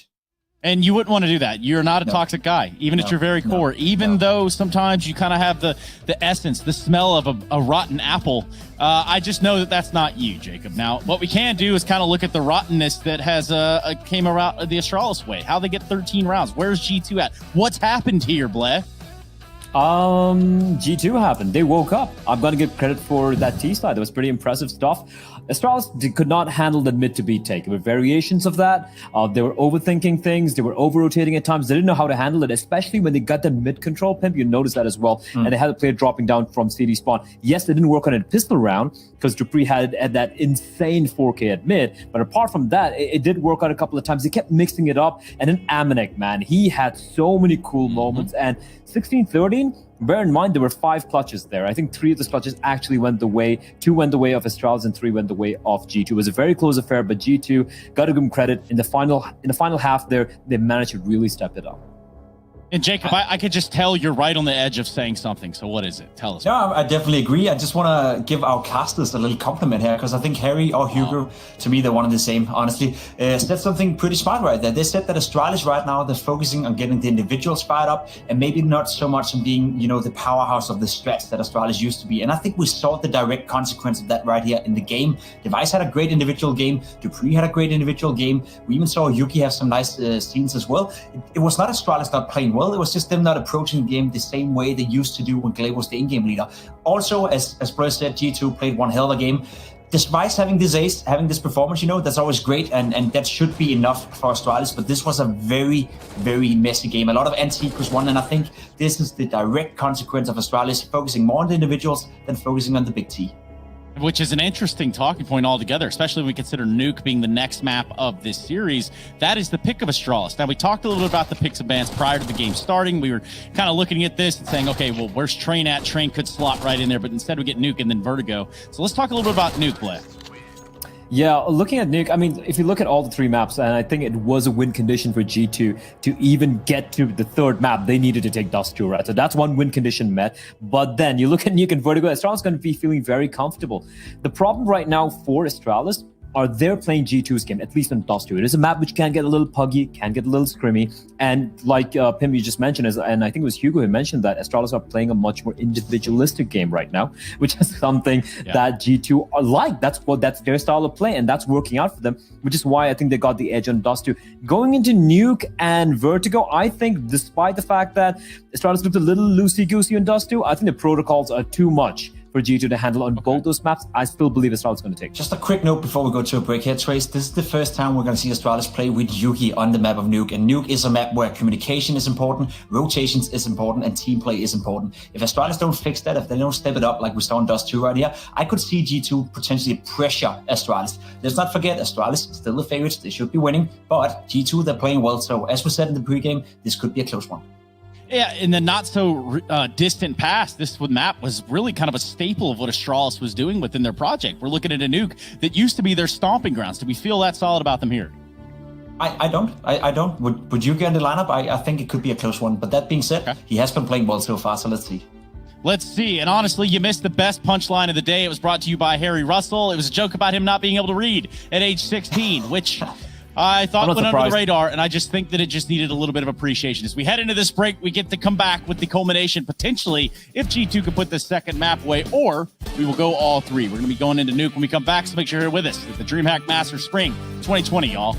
And you wouldn't want to do that. You're not a toxic guy, even at your very core. Even though sometimes you kind of have the essence, the smell of a rotten apple. I just know that that's not you, Jacob. Now, what we can do is kind of look at the rottenness that has came around the Astralis way. How they get 13 rounds. Where's G2 at? What's happened here, Bleh? G2 happened. They woke up. I'm going to give credit for that T side. That was pretty impressive stuff. Astralis could not handle the mid to B take. There were variations of that. They were overthinking things. They were over-rotating at times. They didn't know how to handle it, especially when they got that mid control pimp. You noticed that as well. And they had a player dropping down from CD spawn. Yes, they didn't work on a pistol round because Dupree had that insane 4K at mid. But apart from that, it did work out a couple of times. They kept mixing it up. And then Amanek, man, he had so many cool moments. And 16-13, bear in mind, there were 5 clutches there. I think 3 of those clutches actually went the way. 2 went the way of Astralis and 3 went the way of G2. It was a very close affair, but G2, got to give them credit. In the final half there, they managed to really step it up. And Jacob, I could just tell you're right on the edge of saying something. So what is it? Tell us. No, I definitely agree. I just want to give our casters a little compliment here because I think Harry or Hugo, to me, they're one and the same, honestly, said something pretty smart right there. They said that Astralis right now, they're focusing on getting the individuals fired up and maybe not so much on being, the powerhouse of the stretch that Astralis used to be. And I think we saw the direct consequence of that right here in the game. Device had a great individual game. Dupree had a great individual game. We even saw Yuki have some nice scenes as well. It was not Astralis not playing well. It was just them not approaching the game the same way they used to do when Glaive was the in-game leader. Also, as Bruce said, G2 played one hell of a game. Despite having this ace, having this performance, that's always great, and that should be enough for Astralis, but this was a very, very messy game. A lot of anti-equals won, and I think this is the direct consequence of Astralis focusing more on the individuals than focusing on the big T. Which is an interesting talking point altogether, especially when we consider Nuke being the next map of this series. That is the pick of Astralis. Now, we talked a little bit about the picks of bans prior to the game starting. We were kind of looking at this and saying, okay, well, where's Train at? Train could slot right in there, but instead we get Nuke and then Vertigo. So let's talk a little bit about Nuke, Bleh. Yeah, looking at Nuke, I mean, if you look at all the 3 maps, and I think it was a win condition for G2 to even get to the 3rd map, they needed to take Dust 2, right? So that's one win condition met. But then you look at Nuke and Vertigo, Astralis is going to be feeling very comfortable. The problem right now for Astralis are they're playing G2's game, at least on Dust 2. It is a map which can get a little puggy, can get a little scrimmy. And like Pim, you just mentioned, and I think it was Hugo who mentioned that Astralis are playing a much more individualistic game right now, which is something that G2 are like. That's their style of play, and that's working out for them, which is why I think they got the edge on Dust 2. Going into Nuke and Vertigo, I think despite the fact that Astralis looked a little loosey-goosey on Dust 2, I think the protocols are too much for G2 to handle on both those maps. I still believe Astralis is going to take. Just a quick note before we go to a break here, Trace. This is the first time we're going to see Astralis play with Yugi on the map of Nuke. And Nuke is a map where communication is important, rotations is important, and team play is important. If Astralis don't fix that, if they don't step it up like we saw in Dust 2 right here, I could see G2 potentially pressure Astralis. Let's not forget, Astralis still the favorites. They should be winning. But G2, they're playing well. So as we said in the pregame, this could be a close one. Yeah, in the not so distant past, this map was really kind of a staple of what Astralis was doing within their project. We're looking at a Nuke that used to be their stomping grounds. Do we feel that solid about them here? I don't. Would you get in the lineup? I think it could be a close one. But that being said, he has been playing well so far, so let's see. Let's see. And honestly, you missed the best punchline of the day. It was brought to you by Harry Russell. It was a joke about him not being able to read at age 16, which I thought went under the radar, and I just think that it just needed a little bit of appreciation. As we head into this break, we get to come back with the culmination, potentially, if G2 could put the 2nd map away, or we will go all 3. We're going to be going into Nuke when we come back, so make sure you're with us at the DreamHack Masters Spring 2020, y'all.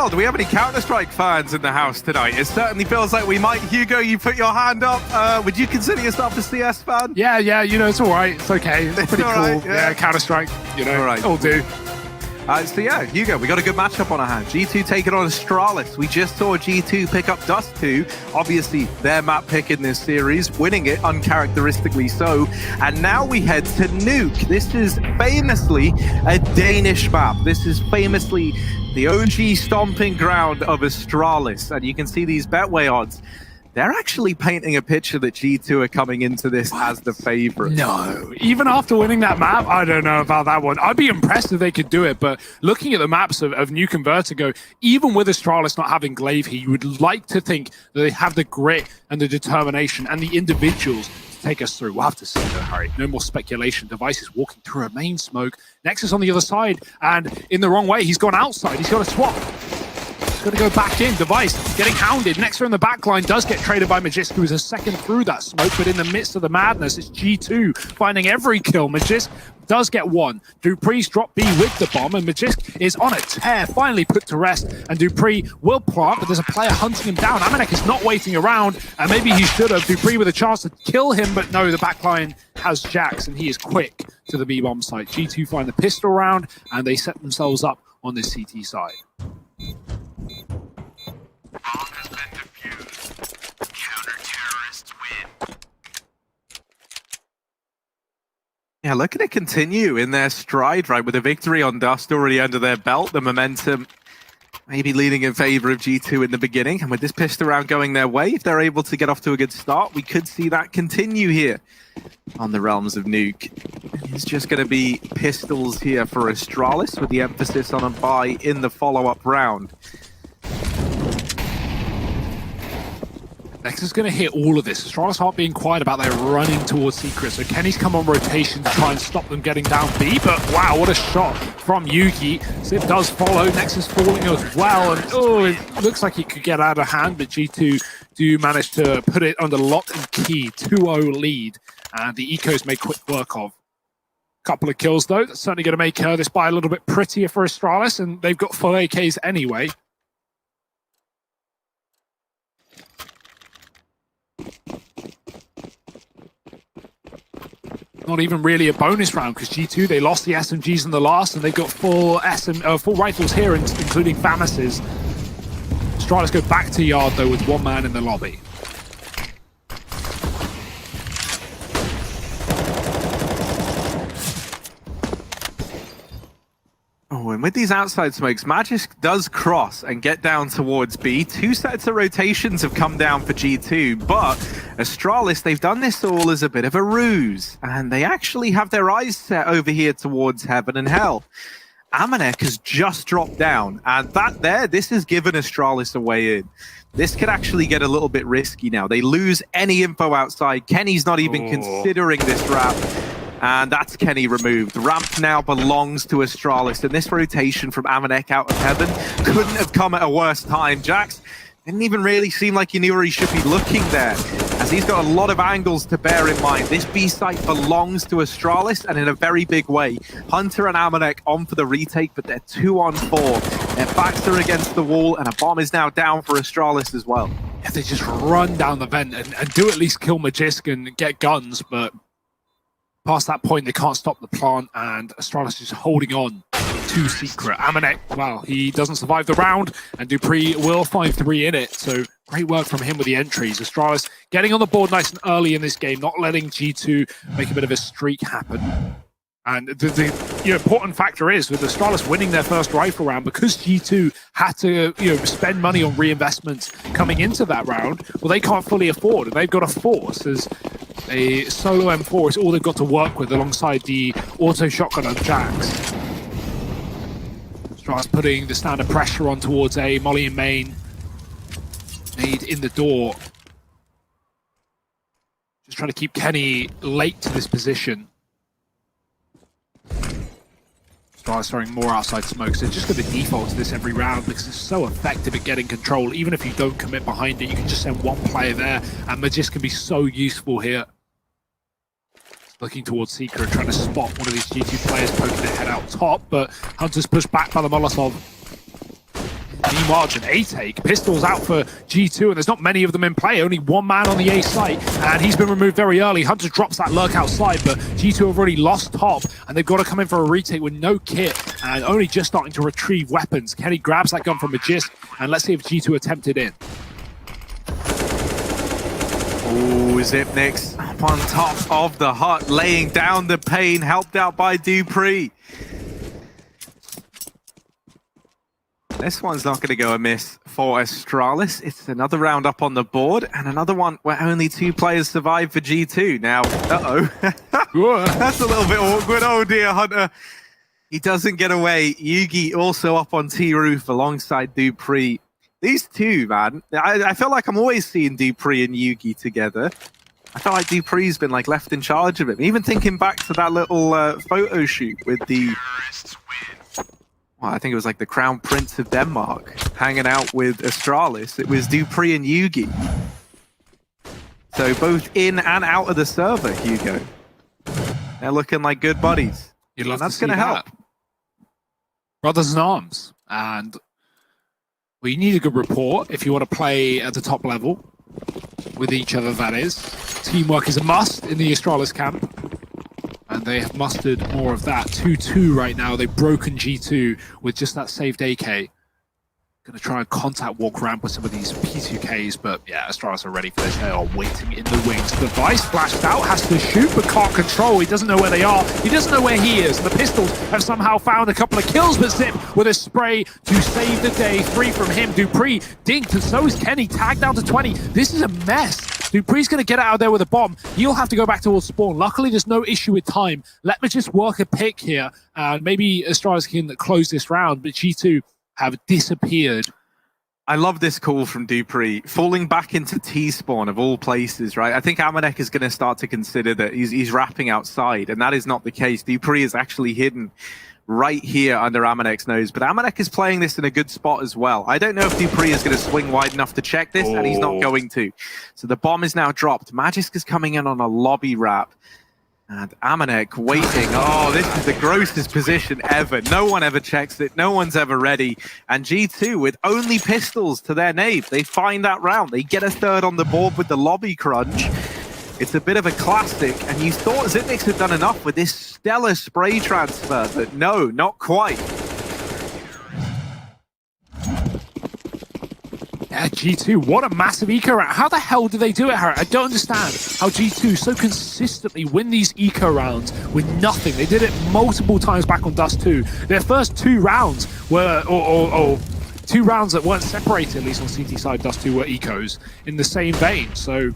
well. Do we have any Counter-Strike fans in the house tonight? It certainly feels like we might. Hugo, you put your hand up. Would you consider yourself a CS fan? Yeah, you know, it's all right. It's okay. It's pretty all cool. right, yeah. Counter-Strike, you know, all right. it'll do. So yeah, Hugo, we got a good matchup on our hand. G2 taking on Astralis. We just saw G2 pick up Dust 2. Obviously, their map pick in this series, winning it uncharacteristically so. And now we head to Nuke. This is famously a Danish map. This is famously the OG stomping ground of Astralis. And you can see these Betway odds. They're actually painting a picture that G2 are coming into this as the favorite. No, even after winning that map, I don't know about that one. I'd be impressed if they could do it, but looking at the maps of Nuke and Vertigo, even with Astralis not having Glaive here, you would like to think that they have the grit and the determination and the individuals to take us through. We'll have to see though, Harry. No more speculation. Device is walking through a main smoke. Nexus on the other side, and in the wrong way. He's gone outside. He's got a swap. Going to go back in. Device getting hounded. Nexa in the back line does get traded by Magisk, who's a second through that smoke, but in the midst of the madness, it's G2 finding every kill. Magisk does get one. Dupree's dropped B with the bomb, and Magisk is on a tear, finally put to rest, and Dupree will plant, but there's a player hunting him down. Amanek is not waiting around, and maybe he should have. Dupree with a chance to kill him, but no, the backline has Jax, and he is quick to the B-bomb site. G2 find the pistol round, and they set themselves up on this CT side. Bomb has been defused. Counter-terrorists win. Yeah, look at it continue in their stride, right? With a victory on Dust already under their belt, the momentum maybe leaning in favor of G2 in the beginning. And with this pistol round going their way, if they're able to get off to a good start, we could see that continue here on the realms of Nuke. It's just going to be pistols here for Astralis, with the emphasis on a buy in the follow-up round. Nexus is going to hit all of this. Astralis aren't being quiet about their running towards Secret, so Kenny's come on rotation to try and stop them getting down B, but wow, what a shot from Yugi. Zip does follow, Nexus falling as well, and oh, it looks like it could get out of hand, but G2 do manage to put it under lock and key, 2-0 lead, and the Ecos made quick work of. Couple of kills though, that's certainly going to make this buy a little bit prettier for Astralis, and they've got full AKs anyway. Not even really a bonus round because G2, they lost the SMGs in the last, and they've got full rifles here, including FAMAS's. Astralis go back to Yard though with one man in the lobby. Oh, and with these outside smokes, Magisk does cross and get down towards B. Two sets of rotations have come down for G2, but Astralis, they've done this all as a bit of a ruse, and they actually have their eyes set over here towards Heaven and Hell. Amanek has just dropped down, and this has given Astralis a way in. This could actually get a little bit risky now. They lose any info outside. Kenny's not even considering this wrap. And that's Kenny removed. Ramp now belongs to Astralis, and this rotation from Amanek out of Heaven couldn't have come at a worse time. Jax didn't even really seem like he knew where he should be looking there, as he's got a lot of angles to bear in mind. This B site belongs to Astralis, and in a very big way. Hunter and Amanek on for the retake, but they're 2-on-4. Their backs are against the wall, and a bomb is now down for Astralis as well. Yeah, they just run down the vent and do at least kill Magisk and get guns, but past that point, they can't stop the plant, and Astralis is holding on to Secret. Amanek, well, he doesn't survive the round, and Dupree will find 3 in it, so great work from him with the entries. Astralis getting on the board nice and early in this game, not letting G2 make a bit of a streak happen. And the important factor is, with Astralis winning their first rifle round, because G2 had to spend money on reinvestments coming into that round, well, they can't fully afford, and they've got to force as a solo M4 is all they've got to work with alongside the auto shotgun on Jax. Astralis putting the standard pressure on towards a molly in main. Made in the door. Just trying to keep Kenny late to this position. Astralis throwing more outside smokes. They're just going to default to this every round because it's so effective at getting control. Even if you don't commit behind it, you can just send one player there, and Magisk can be so useful here. Looking towards Secret, trying to spot one of these G2 players poking their head out top, but Hunter's pushed back by the Molotov. B margin. A take. Pistols out for G2, and there's not many of them in play. Only one man on the A site, and he's been removed very early. Hunter drops that lurk outside, but G2 have already lost top, and they've got to come in for a retake with no kit, and only just starting to retrieve weapons. Kenny grabs that gun from Magist, and let's see if G2 attempt it in. Ooh, Zipnix up on top of the hut, laying down the pain, helped out by Dupree. This one's not going to go amiss for Astralis. It's another round up on the board, and another one where only 2 players survive for G2. Now, that's a little bit awkward. Oh dear, Hunter. He doesn't get away. Yugi also up on T-Roof alongside Dupree. These two, man, I feel like I'm always seeing Dupree and Yugi together. I feel like Dupree's been like left in charge of him. Even thinking back to that little photo shoot with the, well, I think it was like the Crown Prince of Denmark hanging out with Astralis. It was Dupree and Yugi. So both in and out of the server, Hugo. They're looking like good buddies. You'd love that's to see going to help. Brothers in arms, and well, you need a good rapport if you want to play at the top level with each other, that is. Teamwork is a must in the Astralis camp, and they have mustered more of that. 2-2 right now. They've broken G2 with just that saved AK. Going to try and contact walk ramp with some of these P2Ks, but yeah, Astralis are ready for this. They are waiting in the wings. The Device flashed out, has to shoot, but can't control. He doesn't know where they are. He doesn't know where he is. And the Pistols have somehow found a couple of kills, but Zip with a spray to save the day. 3 from him. Dupree dinked, and so is Kenny, tagged down to 20. This is a mess. Dupree's going to get out of there with a bomb. He'll have to go back towards spawn. Luckily, there's no issue with time. Let me just work a pick here, and maybe Astralis can close this round, but G2 have disappeared. I love this call from Dupree, falling back into T-spawn of all places, right? I think Amanek is going to start to consider that he's wrapping outside, and that is not the case. Dupree is actually hidden right here under Amanek's nose, but Amanek is playing this in a good spot as well. I don't know if Dupree is going to swing wide enough to check this, and he's not going to. So the bomb is now dropped. Magisk is coming in on a lobby wrap. And Amanek waiting. Oh, this is the grossest position ever. No one ever checks it. No one's ever ready. And G2 with only pistols to their name. They find that round. They get a third on the board with the lobby crunch. It's a bit of a classic. And you thought Zipnix had done enough with this stellar spray transfer, but no, not quite. Yeah, G2, what a massive eco round. How the hell do they do it, Harry? I don't understand how G2 so consistently win these eco rounds with nothing. They did it multiple times back on Dust 2. Their first 2 rounds were, or 2 rounds that weren't separated, at least on CT side, Dust 2 were ecos in the same vein. So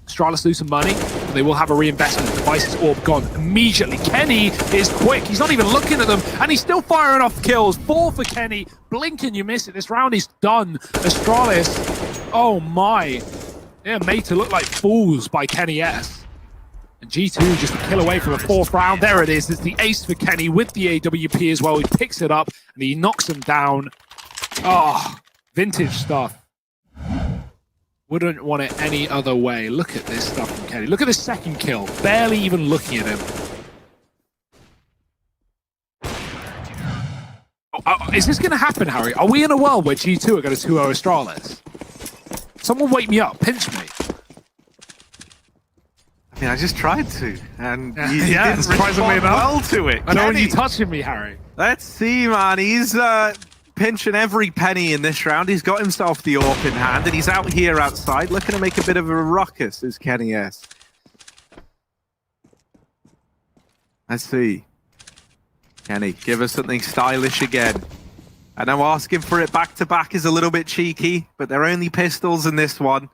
Astralis lose some money, but they will have a reinvestment. Device's orb gone immediately. Kenny is quick. He's not even looking at them, and he's still firing off kills. 4 for Kenny. Blink and you miss it. This round is done. Astralis, oh my. They're made to look like fools by Kenny S. And G2 just a kill away from a 4th round. There it is. It's the ace for Kenny with the AWP as well. He picks it up, and he knocks him down. Oh, vintage stuff. Wouldn't want it any other way. Look at this stuff from Kenny. Look at this second kill. Barely even looking at him. Is this going to happen, Harry? Are we in a world where G2 are going to 2-0 Astralis? Someone wake me up. Pinch me. I mean, I just tried to. And you yeah, didn't surprisingly respond well to it. I don't want you touching me, Harry. Let's see, man. He's pinching every penny in this round. He's got himself the AWP in hand, and he's out here outside looking to make a bit of a ruckus, is Kenny S. Let's see. Kenny, give us something stylish again. I know asking for it back-to-back is a little bit cheeky, but they're only pistols in this one.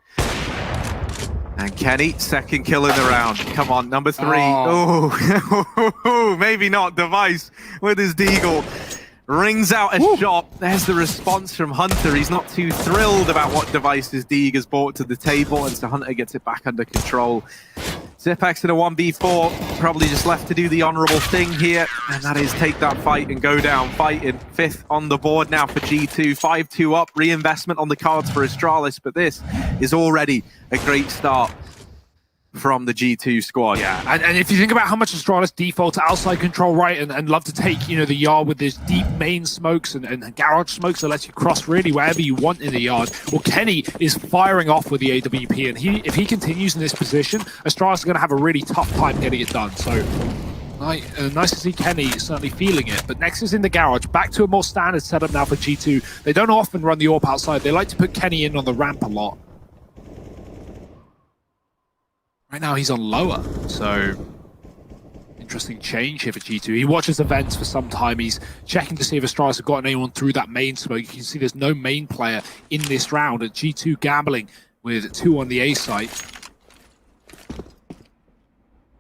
And Kenny, second kill in the round. Come on, number 3. Oh, maybe not. Device with his deagle. Rings out a shot. There's the response from Hunter. He's not too thrilled about what Device's Deeg has brought to the table, and so Hunter gets it back under control. Zipex in a 1v4, probably just left to do the honorable thing here, and that is take that fight and go down fighting. 5th on the board now for G2, 5-2 up, reinvestment on the cards for Astralis, but this is already a great start from the G2 squad. Yeah, and if you think about how much Astralis default to outside control, right, and love to take, the yard with this deep main smokes and garage smokes that lets you cross really wherever you want in the yard. Well, Kenny is firing off with the AWP, and if he continues in this position, Astralis is going to have a really tough time getting it done. So nice to see Kenny certainly feeling it. But next is in the garage. Back to a more standard setup now for G2. They don't often run the AWP outside. They like to put Kenny in on the ramp a lot. Right now he's on lower, so interesting change here for G2. He watches events for some time. He's checking to see if Astralis have gotten anyone through that main smoke. You can see there's no main player in this round. At G2 gambling with 2 on the A site.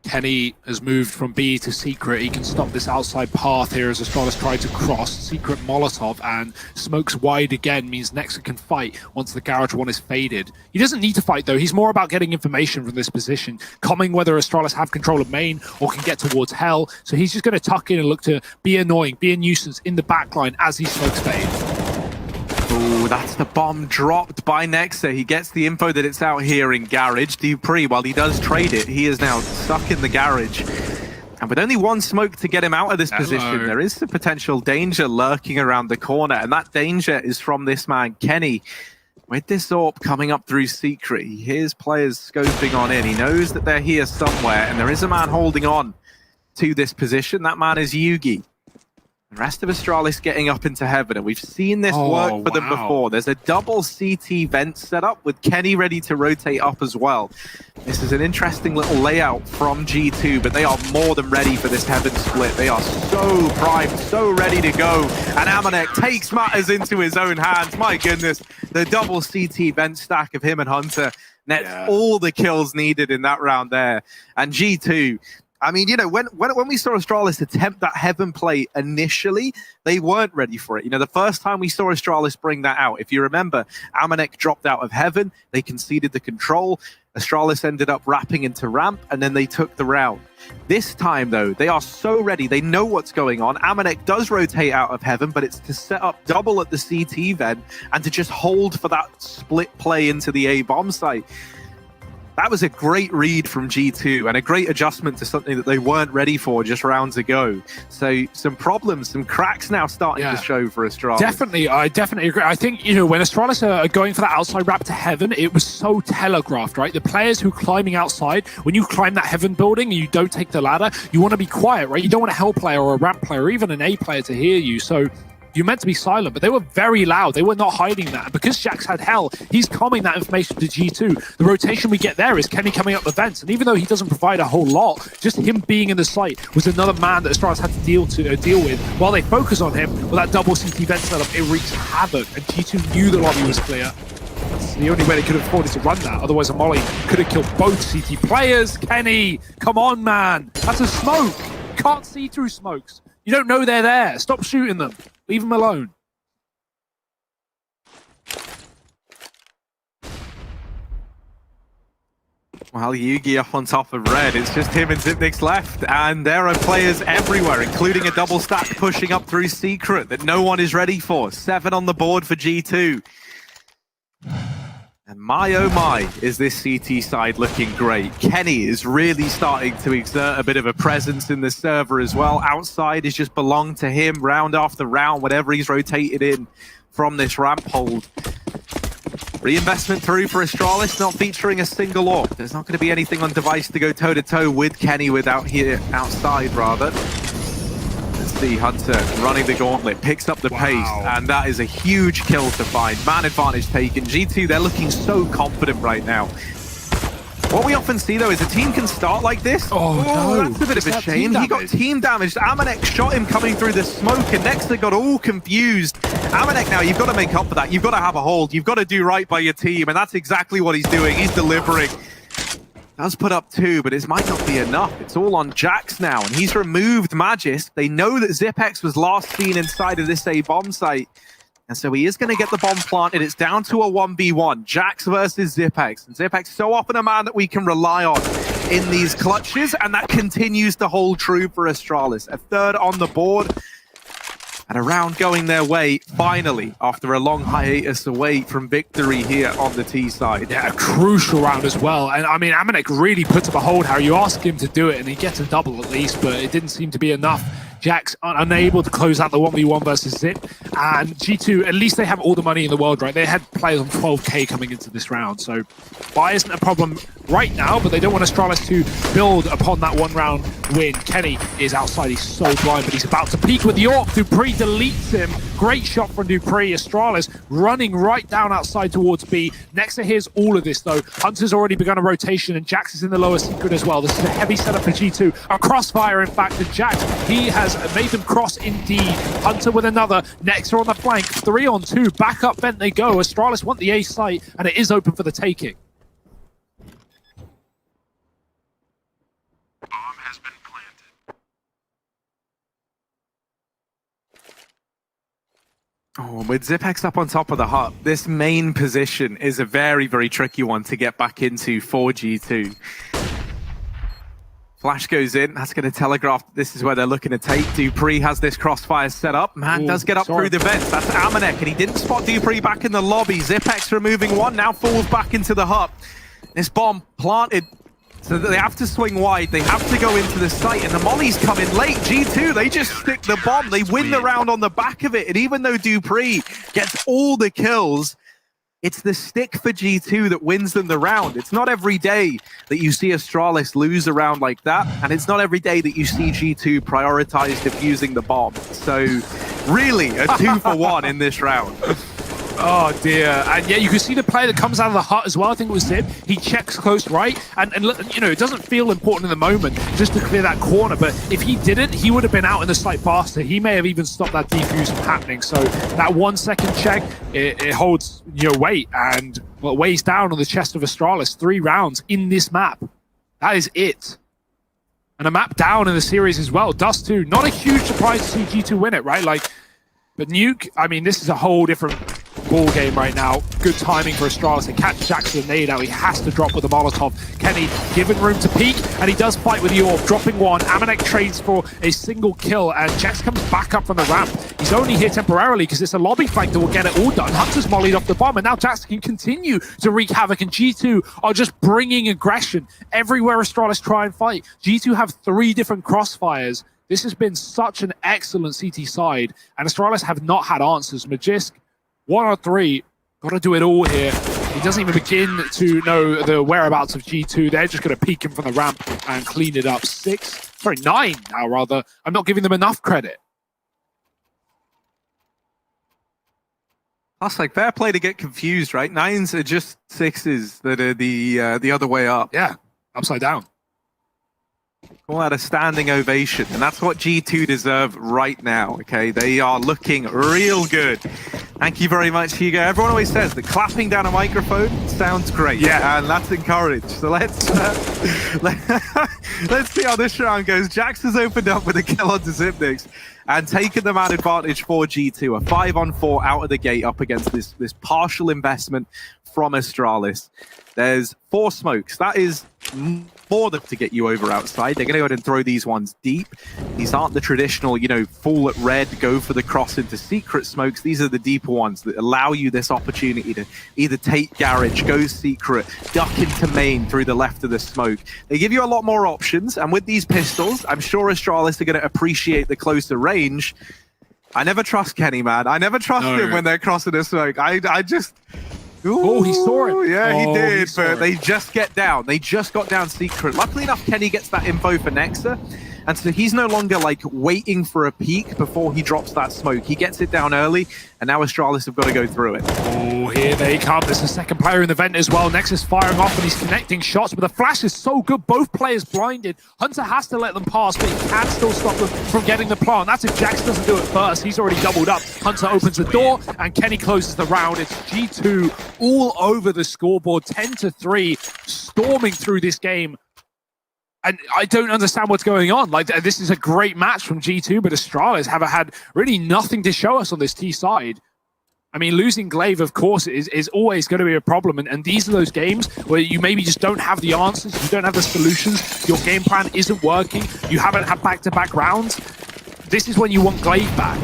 Kenny has moved from B to Secret. He can stop this outside path here as Astralis try to cross. Secret Molotov and smokes wide again means Nexa can fight once the garage one is faded. He doesn't need to fight though. He's more about getting information from this position, coming whether Astralis have control of main or can get towards Hell. So he's just going to tuck in and look to be annoying, be a nuisance in the backline as these smokes fade. Oh, that's the bomb dropped by Nexa. He gets the info that it's out here in garage. Dupree, while he does trade it, he is now stuck in the garage. And with only one smoke to get him out of this position, there is the potential danger lurking around the corner. And that danger is from this man, Kenny. With this AWP coming up through Secret, he hears players scoping on in. He knows that they're here somewhere, and there is a man holding on to this position. That man is Yugi. The rest of Astralis getting up into heaven, and we've seen this work for them before. There's a double CT vent set up with Kenny ready to rotate up as well. This is an interesting little layout from G2, but they are more than ready for this heaven split. They are so primed, so ready to go. And Amanek takes matters into his own hands. My goodness, the double CT vent stack of him and Hunter nets all the kills needed in that round there. And G2... I mean, when we saw Astralis attempt that heaven play initially, they weren't ready for it. The first time we saw Astralis bring that out, if you remember, Amanek dropped out of heaven, they conceded the control, Astralis ended up wrapping into ramp, and then they took the round. This time, though, they are so ready, they know what's going on. Amanek does rotate out of heaven, but it's to set up double at the CT then, and to just hold for that split play into the A bomb site. That was a great read from G2 and a great adjustment to something that they weren't ready for just rounds ago. So some problems, some cracks now starting to show for Astralis. Definitely, I definitely agree. I think, when Astralis are going for that outside wrap to heaven, it was so telegraphed, right? The players who are climbing outside, when you climb that heaven building and you don't take the ladder, you want to be quiet, right? You don't want a Hell player or a ramp player or even an A player to hear you. So you're meant to be silent, but they were very loud. They were not hiding that. And because Jax had Hell, he's coming that information to G2. The rotation we get there is Kenny coming up the vents. And even though he doesn't provide a whole lot, just him being in the site was another man that Astralis had to deal with. While they focus on him with that double CT vent setup, it wreaks havoc. And G2 knew the lobby was clear. That's the only way they could have afforded to run that. Otherwise, a molly could have killed both CT players. Kenny, come on, man. That's a smoke. You can't see through smokes. You don't know they're there. Stop shooting them. Leave him alone. Well, Yugi up on top of red. It's just him and Zipnik's left. And there are players everywhere, including a double stack pushing up through Secret that no one is ready for. 7 on the board for G2. And my oh my, is this CT side looking great. Kenny is really starting to exert a bit of a presence in the server as well. Outside is just belonged to him round after round, whatever he's rotated in from this ramp hold. Reinvestment through for Astralis, not featuring a single AWP. There's not going to be anything on device to go toe-to-toe with Kenny outside rather. See Hunter running the gauntlet, picks up the pace, and that is a huge kill to find. Man advantage taken. G2, they're looking so confident right now. What we often see, though, is a team can start like this. No. That's a bit of a shame. He got team damaged. Amanek shot him coming through the smoke, and Nexa got all confused. Amanek now, you've got to make up for that. You've got to have a hold. You've got to do right by your team, and that's exactly what he's doing. He's delivering. Does put up 2, but it might not be enough. It's all on Jax now, and he's removed Magis. They know that Zipex was last seen inside of this A bomb site, and so he is going to get the bomb planted. It's down to a 1v1, Jax versus Zipex, and Zipex so often a man that we can rely on in these clutches, and that continues to hold true for Astralis. A 3rd on the board. And a round going their way, finally, after a long hiatus away from victory here on the T side. Yeah, a crucial round as well. And I mean, Amanek really puts up a hold, Harry. You ask him to do it, and he gets a double at least, but it didn't seem to be enough. Jack's unable to close out the 1v1 versus Zip. And G2, at least they have all the money in the world, right? They had players on 12k coming into this round. So buy isn't a problem right now, but they don't want Astralis to build upon that one round win. Kenny is outside. He's so blind, but he's about to peek with the AWP. Dupree deletes him. Great shot from Dupree. Astralis running right down outside towards B. Nexa hears all of this, though. Hunter's already begun a rotation, and Jax is in the lower secret as well. This is a heavy setup for G2. A crossfire, in fact, to Jax. He has made them cross indeed. Hunter with another. Nexa on the flank. 3-on-2. Back up vent they go. Astralis want the A site, and it is open for the taking. Oh, with Zipex up on top of the hut, this main position is a very, very tricky one to get back into for G2. Flash goes in. That's going to telegraph this is where they're looking to take. Dupree has this crossfire set up. Man does get up through the vents. That's Amanek, and he didn't spot Dupree back in the lobby. Zipex removing one, now falls back into the hut. This bomb planted. So they have to swing wide, they have to go into the site, and the molly's coming late. G2, they just stick the bomb, they win the round on the back of it, and even though Dupree gets all the kills, it's the stick for G2 that wins them the round. It's not every day that you see Astralis lose a round like that, and it's not every day that you see G2 prioritize defusing the bomb. So really, a 2-for-1 in this round. Oh dear, and yeah, you can see the player that comes out of the hut as well. I think it was Zip. He checks close right, and you know, it doesn't feel important in the moment just to clear that corner, but if he didn't, he would have been out in the site faster. He may have even stopped that defuse from happening. So that 1 second check, it holds your weight, and well, it weighs down on the chest of Astralis. 3 rounds in this map. That is it. And a map down in the series as well. Dust 2. Not a huge surprise to see G2 win it, right? Like, but Nuke, I mean, this is a whole different ball game right now. Good timing for Astralis to catch Jackson nade out. He has to drop with the Molotov. Kenny given room to peek, and he does fight with the AWP, dropping one. Amanek trades for a single kill, and Jax comes back up from the ramp. He's only here temporarily because it's a lobby flank that will get it all done. Hunter's mollied off the bomb, and now Jax can continue to wreak havoc, and G2 are just bringing aggression everywhere Astralis try and fight. G2 have 3 different crossfires. This has been such an excellent CT side, and Astralis have not had answers. Magisk, 1-on-3, got to do it all here. He doesn't even begin to know the whereabouts of G2. They're just going to peek him from the ramp and clean it up. 9 now, rather. I'm not giving them enough credit. That's like fair play to get confused, right? 9s are just 6s that are the other way up. Yeah, upside down. Call that a standing ovation, and that's what G2 deserve right now, okay? They are looking real good. Thank you very much, Hugo. Everyone always says that clapping down a microphone sounds great. Yeah. And that's encouraged. So let's see how this round goes. Jax has opened up with a kill onto Zipnix and taken the man advantage for G2. A 5-on-4 out of the gate up against this partial investment from Astralis. There's 4 smokes. That is more than to get you over outside. They're going to go ahead and throw these ones deep. These aren't the traditional, you know, full at red, go for the cross into secret smokes. These are the deeper ones that allow you this opportunity to either take garage, go secret, duck into main through the left of the smoke. They give you a lot more options, and with these pistols, I'm sure Astralis are going to appreciate the closer range. I never trust Kenny, man. I never trust him when they're crossing a smoke. I just... Ooh, oh, he saw it. Yeah, he did, but it. they just get down. They just got down secret. Luckily enough, Kenny gets that info for Nexa, and so he's no longer like waiting for a peek before he drops that smoke. He gets it down early, and now Astralis have got to go through it. Oh, here they come. There's a second player in the vent as well. Nexus firing off, and he's connecting shots, but the flash is so good. Both players blinded. Hunter has to let them pass, but he can still stop them from getting the plant. That's if Jax doesn't do it first. He's already doubled up. Hunter opens the door, and Kenny closes the round. It's G2 all over the scoreboard, 10-3, storming through this game. And I don't understand what's going on. Like, this is a great match from G2, but Astralis have had really nothing to show us on this T side. I mean, losing Glaive, of course, is always going to be a problem. And these are those games where you maybe just don't have the answers, you don't have the solutions, your game plan isn't working, you haven't had back-to-back rounds. This is when you want Glaive back.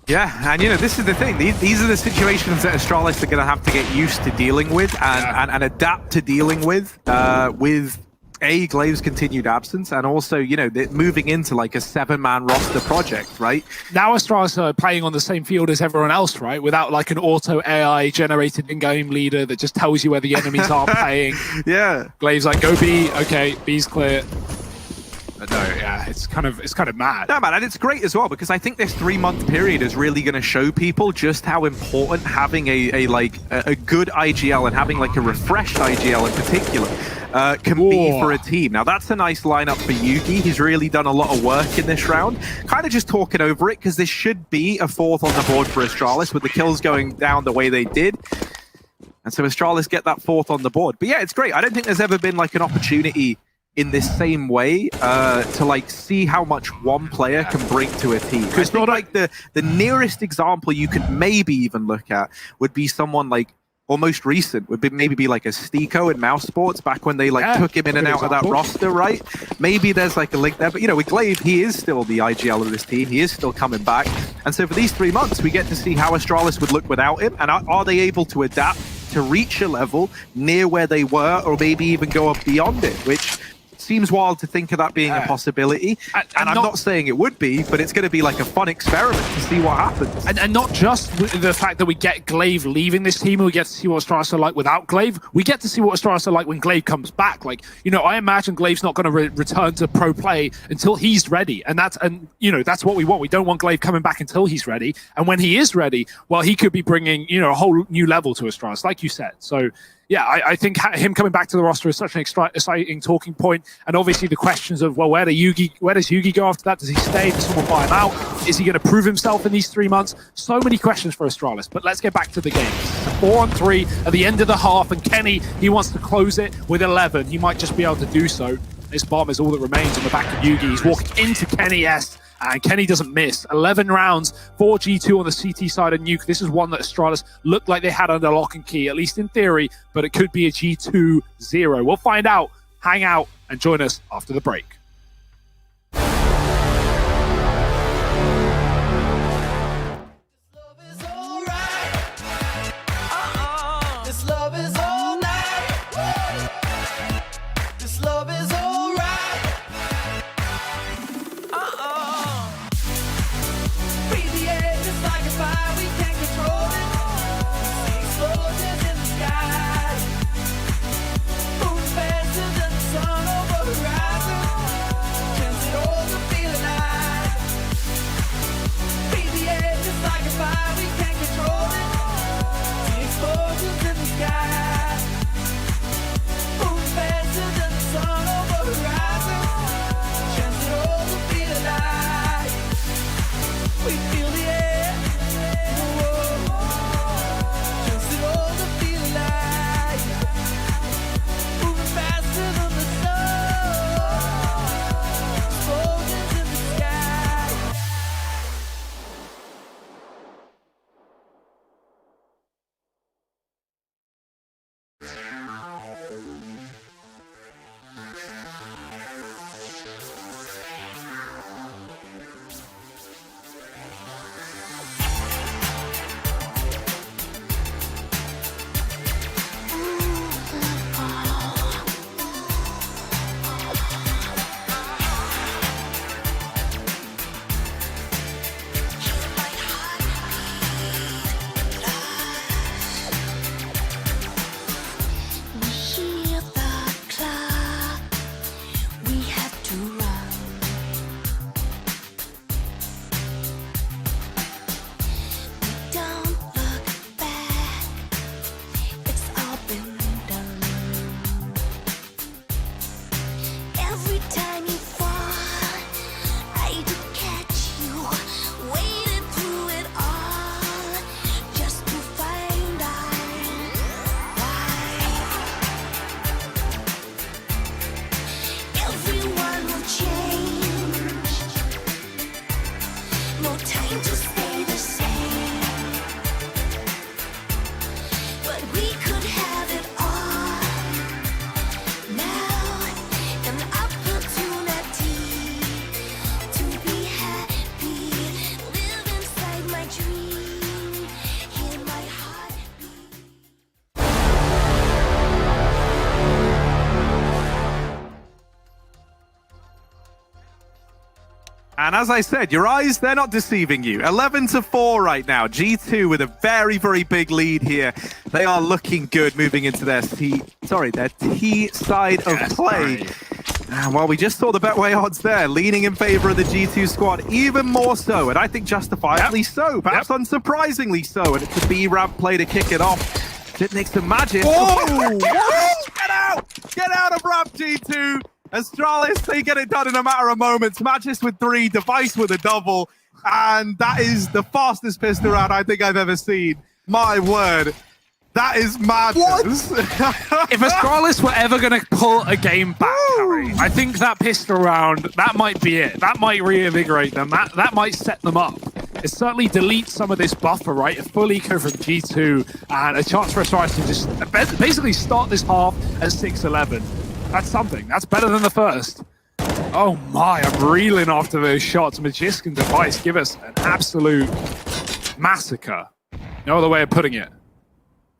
Yeah, and this is the thing. These are the situations that Astralis are going to have to get used to dealing with and adapt to dealing with Glaive's continued absence, and also, moving into like a 7-man roster project, right? Now Astralis are playing on the same field as everyone else, right? Without like an auto AI generated in-game leader that just tells you where the enemies are playing. Yeah. Glaive's like, go B, okay, B's clear. But no, yeah, it's kind of mad. No, man, and it's great as well, because I think this 3-month period is really going to show people just how important having a good IGL and having like a refreshed IGL in particular can be for a team. Now, that's a nice lineup for Yugi. He's really done a lot of work in this round. Kind of just talking over it, because this should be a 4th on the board for Astralis, with the kills going down the way they did. And so Astralis get that 4th on the board. But yeah, it's great. I don't think there's ever been like an opportunity in this same way to like see how much one player can bring to a team. I think like the nearest example you could maybe even look at would be someone like almost recent, would be maybe like a Stiko in Mouse Sports back when they like took him in and out of that roster, right? Maybe there's like a link there, but with Glaive, he is still the IGL of this team. He is still coming back. And so for these 3 months, we get to see how Astralis would look without him, and are they able to adapt to reach a level near where they were, or maybe even go up beyond it, which seems wild to think of that being a possibility. And I'm not saying it would be, but it's going to be like a fun experiment to see what happens. And not just the fact that we get Glaive leaving this team, and we get to see what Astralis are like without Glaive. We get to see what Astralis are like when Glaive comes back. Like, I imagine Glaive's not going to return to pro play until he's ready. And that's what we want. We don't want Glaive coming back until he's ready. And when he is ready, well, he could be bringing, a whole new level to Astralis, like you said. So, yeah, I think him coming back to the roster is such an exciting talking point. And obviously the questions of, well, where does Yugi go after that? Does he stay? Does someone buy him out? Is he going to prove himself in these 3 months? So many questions for Astralis. But let's get back to the game. 4-on-3 at the end of the half, and Kenny, he wants to close it with 11. He might just be able to do so. This bomb is all that remains on the back of Yugi. He's walking into Kenny S. And Kenny doesn't miss. 11 rounds for G2 on the CT side of Nuke. This is one that Astralis looked like they had under lock and key, at least in theory, but it could be a G2-0. We'll find out. Hang out and join us after the break. And as I said, your eyes, they're not deceiving you. 11-4 right now. G2 with a very, very big lead here. They are looking good moving into their T side of play. And well, we just saw the Betway odds there, leaning in favor of the G2 squad, even more so, and I think justifiably so, perhaps unsurprisingly so, and it's a B-ramp play to kick it off. Jitnick's to Magic. Whoa! Get out! Get out of ramp, G2! Astralis, they get it done in a matter of moments. Magis with 3, Device with a double, and that is the fastest pistol round I think I've ever seen. My word, that is madness. If Astralis were ever going to pull a game back, Harry, I think that pistol round, that might be it. That might reinvigorate them. That might set them up. It certainly deletes some of this buffer, right? A full eco from G2 and a chance for Astralis to just basically start this half at 6-11. That's something. That's better than the first. Oh my, I'm reeling after those shots. Magisk and Device give us an absolute massacre. No other way of putting it.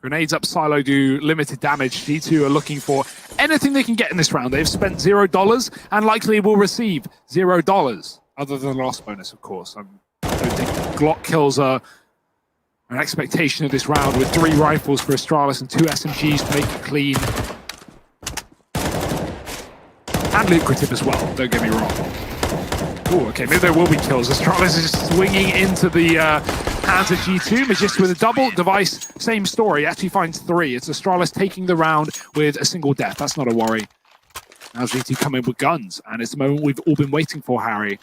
Grenades up silo do limited damage. G2 are looking for anything they can get in this round. They've spent $0 and likely will receive $0. Other than the loss bonus, of course. I don't think Glock kills are an expectation of this round with 3 rifles for Astralis and 2 SMGs to make it clean. And lucrative as well, don't get me wrong. Oh, okay, maybe there will be kills. Astralis is just swinging into the hands of G2. Magist with a double. Device, same story, actually finds 3. It's Astralis taking the round with a single death. That's not a worry. Now G2 come in with guns, and it's the moment we've all been waiting for, Harry.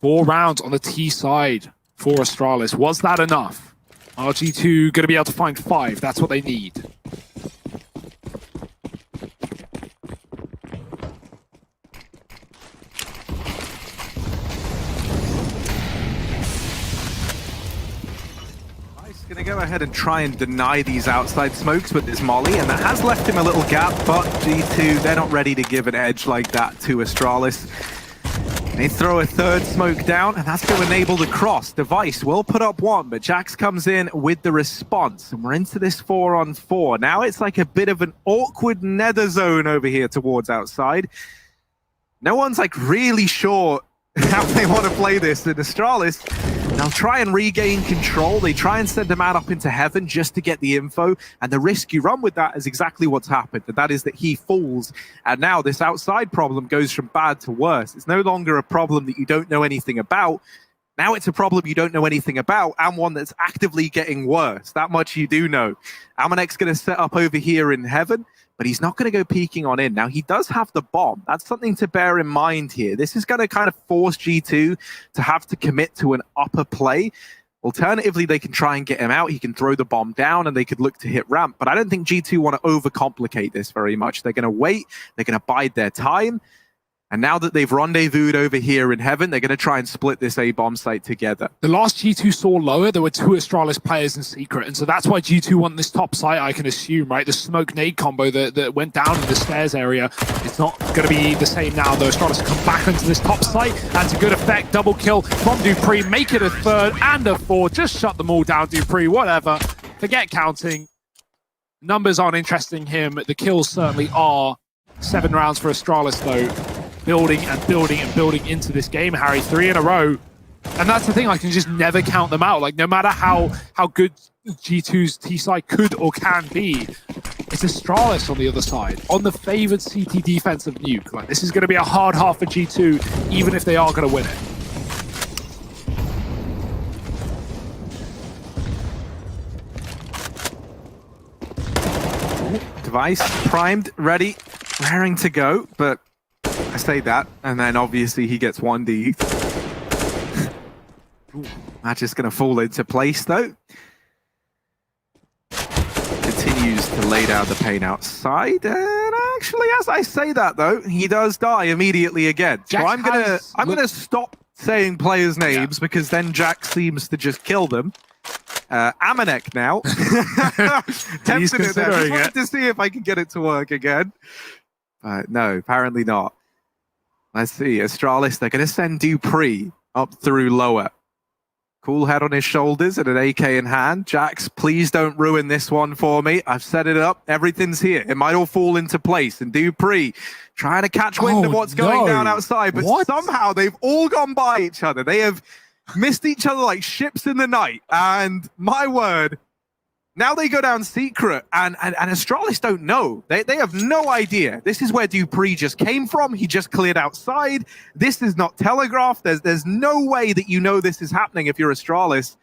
4 rounds on the T side for Astralis. Was that enough? Are G2 going to be able to find 5? That's what they need. Going to go ahead and try and deny these outside smokes with this molly, and that has left him a little gap, but G2, they're not ready to give an edge like that to Astralis. They throw a 3rd smoke down, and that's going to enable the cross. Device will put up 1, but Jax comes in with the response, and we're into this 4-on-4. Now it's like a bit of an awkward nether zone over here towards outside. No one's like really sure how they want to play this, and Astralis, they'll try and regain control. They try and send a man up into heaven just to get the info. And the risk you run with that is exactly what's happened. And that is that he falls. And now this outside problem goes from bad to worse. It's no longer a problem that you don't know anything about. Now it's a problem you don't know anything about, and one that's actively getting worse. That much you do know. Amanek going to set up over here in heaven, but he's not going to go peeking on in. Now, he does have the bomb. That's something to bear in mind here. This is going to kind of force G2 to have to commit to an upper play. Alternatively, they can try and get him out. He can throw the bomb down, and they could look to hit ramp. But I don't think G2 want to overcomplicate this very much. They're going to wait. They're going to bide their time. And now that they've rendezvoused over here in heaven, they're going to try and split this A-bomb site together. The last G2 saw lower, there were 2 Astralis players in secret, and so that's why G2 won this top site, I can assume, right? The smoke nade combo that went down in the stairs area, it's not going to be the same now, though. Astralis come back into this top site, and to good effect, double kill from Dupree, make it a 3rd and a 4th, just shut them all down, Dupree, whatever. Forget counting. Numbers aren't interesting him, the kills certainly are. 7 rounds for Astralis, though. Building and building and building into this game, Harry. 3 in a row. And that's the thing, I can just never count them out. Like, no matter how good G2's T-side could or can be, it's Astralis on the other side, on the favored CT defensive nuke. Like, this is going to be a hard half for G2, even if they are going to win it. Device primed, ready, raring to go, but I say that, and then obviously he gets 1D. That's just going to fall into place, though. Continues to lay down the pain outside, and actually, as I say that, though, he does die immediately again. So I'm gonna stop saying players' names because then Jack seems to just kill them. Amanek now. He's considering it. To see if I can get it to work again. No, apparently not. Let's see, Astralis, they're going to send Dupree up through lower. Cool head on his shoulders and an AK in hand. Jax, please don't ruin this one for me. I've set it up. Everything's here. It might all fall into place. And Dupree trying to catch wind of what's going down outside, but somehow they've all gone by each other. They have missed each other like ships in the night. And my word, now they go down secret, and Astralis don't know. They have no idea. This is where Dupree just came from. He just cleared outside. This is not telegraphed. There's no way that you know this is happening if you're Astralis.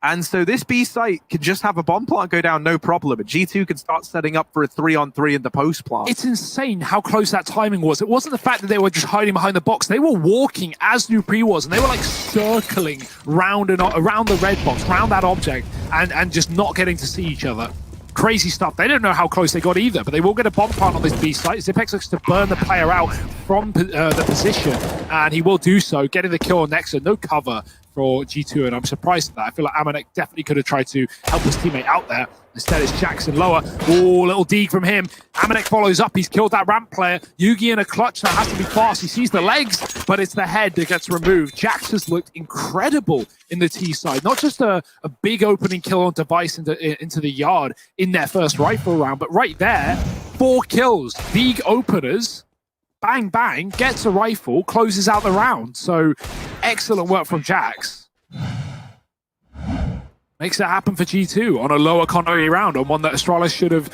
And so this B site can just have a bomb plant go down, no problem. And G2 can start setting up for a 3-on-3 in the post plant. It's insane how close that timing was. It wasn't the fact that they were just hiding behind the box. They were walking as Dupree was, and they were like circling round and around the red box, around that object, and just not getting to see each other. Crazy stuff. They don't know how close they got either, but they will get a bomb plant on this B site. Zipex looks to burn the player out from the position, and he will do so, getting the kill on Nexa. No cover for G2, and I'm surprised at that. I feel like Amanek definitely could have tried to help his teammate out there. Instead, it's Jackson lower. Oh, little dig from him. Amanek follows up. He's killed that ramp player. Yugi in a clutch. That has to be fast. He sees the legs, but it's the head that gets removed. Jax has looked incredible in the T side. Not just a big opening kill on Device into the yard in their first rifle round, but right there, 4 kills. Big openers. Bang, bang, gets a rifle, closes out the round. So excellent work from Jax. Makes it happen for G2 on a lower economy round, on one that Astralis should have,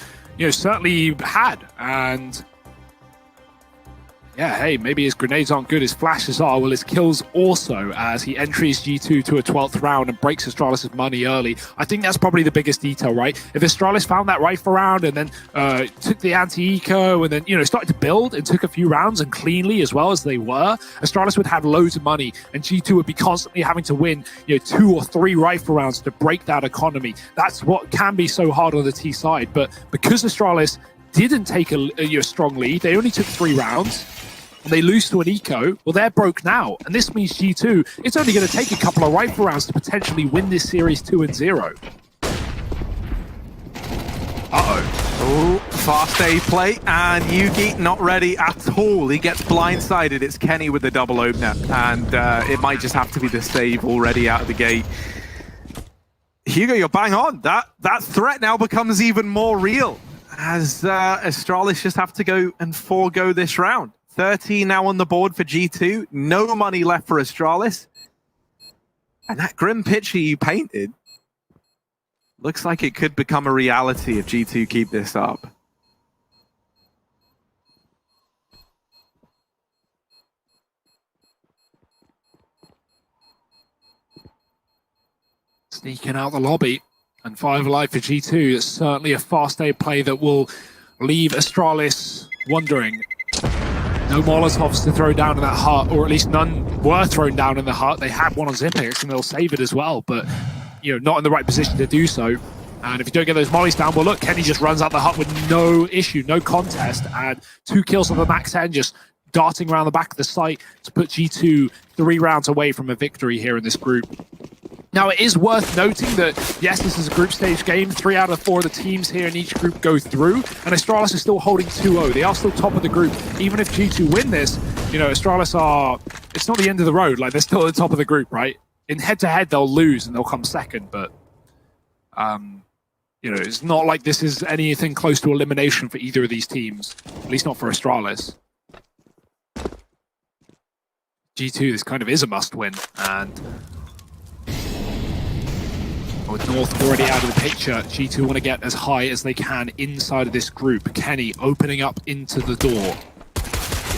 certainly had. And yeah, hey, maybe his grenades aren't good, his flashes are. Well, his kills also, as he entries G2 to a 12th round and breaks Astralis' money early. I think that's probably the biggest detail, right? If Astralis found that rifle round and then took the anti-eco and then, started to build and took a few rounds and cleanly as well as they were, Astralis would have loads of money and G2 would be constantly having to win, 2 or 3 rifle rounds to break that economy. That's what can be so hard on the T side. But because Astralis didn't take a strong lead, they only took 3 rounds, and they lose to an eco, well, they're broke now. And this means G2, it's only going to take a couple of rifle rounds to potentially win this series 2-0. Oh, fast A play, and Yugi not ready at all. He gets blindsided. It's Kenny with the double opener, and it might just have to be the save already out of the gate. Hugo, you're bang on. That threat now becomes even more real, as Astralis just have to go and forego this round. 30 now on the board for G2. No money left for Astralis. And that grim picture you painted looks like it could become a reality if G2 keep this up. Sneaking out the lobby, and 5 alive for G2. It's certainly a fast A play that will leave Astralis wondering. No Molotovs to throw down in that hut, or at least none were thrown down in the hut. They had one on Zipex and they'll save it as well, but not in the right position to do so. And if you don't get those mollies down, well look, Kenny just runs out the hut with no issue, no contest, and 2 kills on the max 10, just darting around the back of the site to put G2 3 rounds away from a victory here in this group. Now, it is worth noting that, yes, this is a group stage game. 3 out of 4 of the teams here in each group go through, and Astralis is still holding 2-0. They are still top of the group. Even if G2 win this, Astralis are... It's not the end of the road. Like, they're still at the top of the group, right? In head-to-head, they'll lose, and they'll come second, but... it's not like this is anything close to elimination for either of these teams. At least not for Astralis. G2, this kind of is a must-win, and... with North already out of the picture, G2 want to get as high as they can inside of this group. Kenny opening up into the door.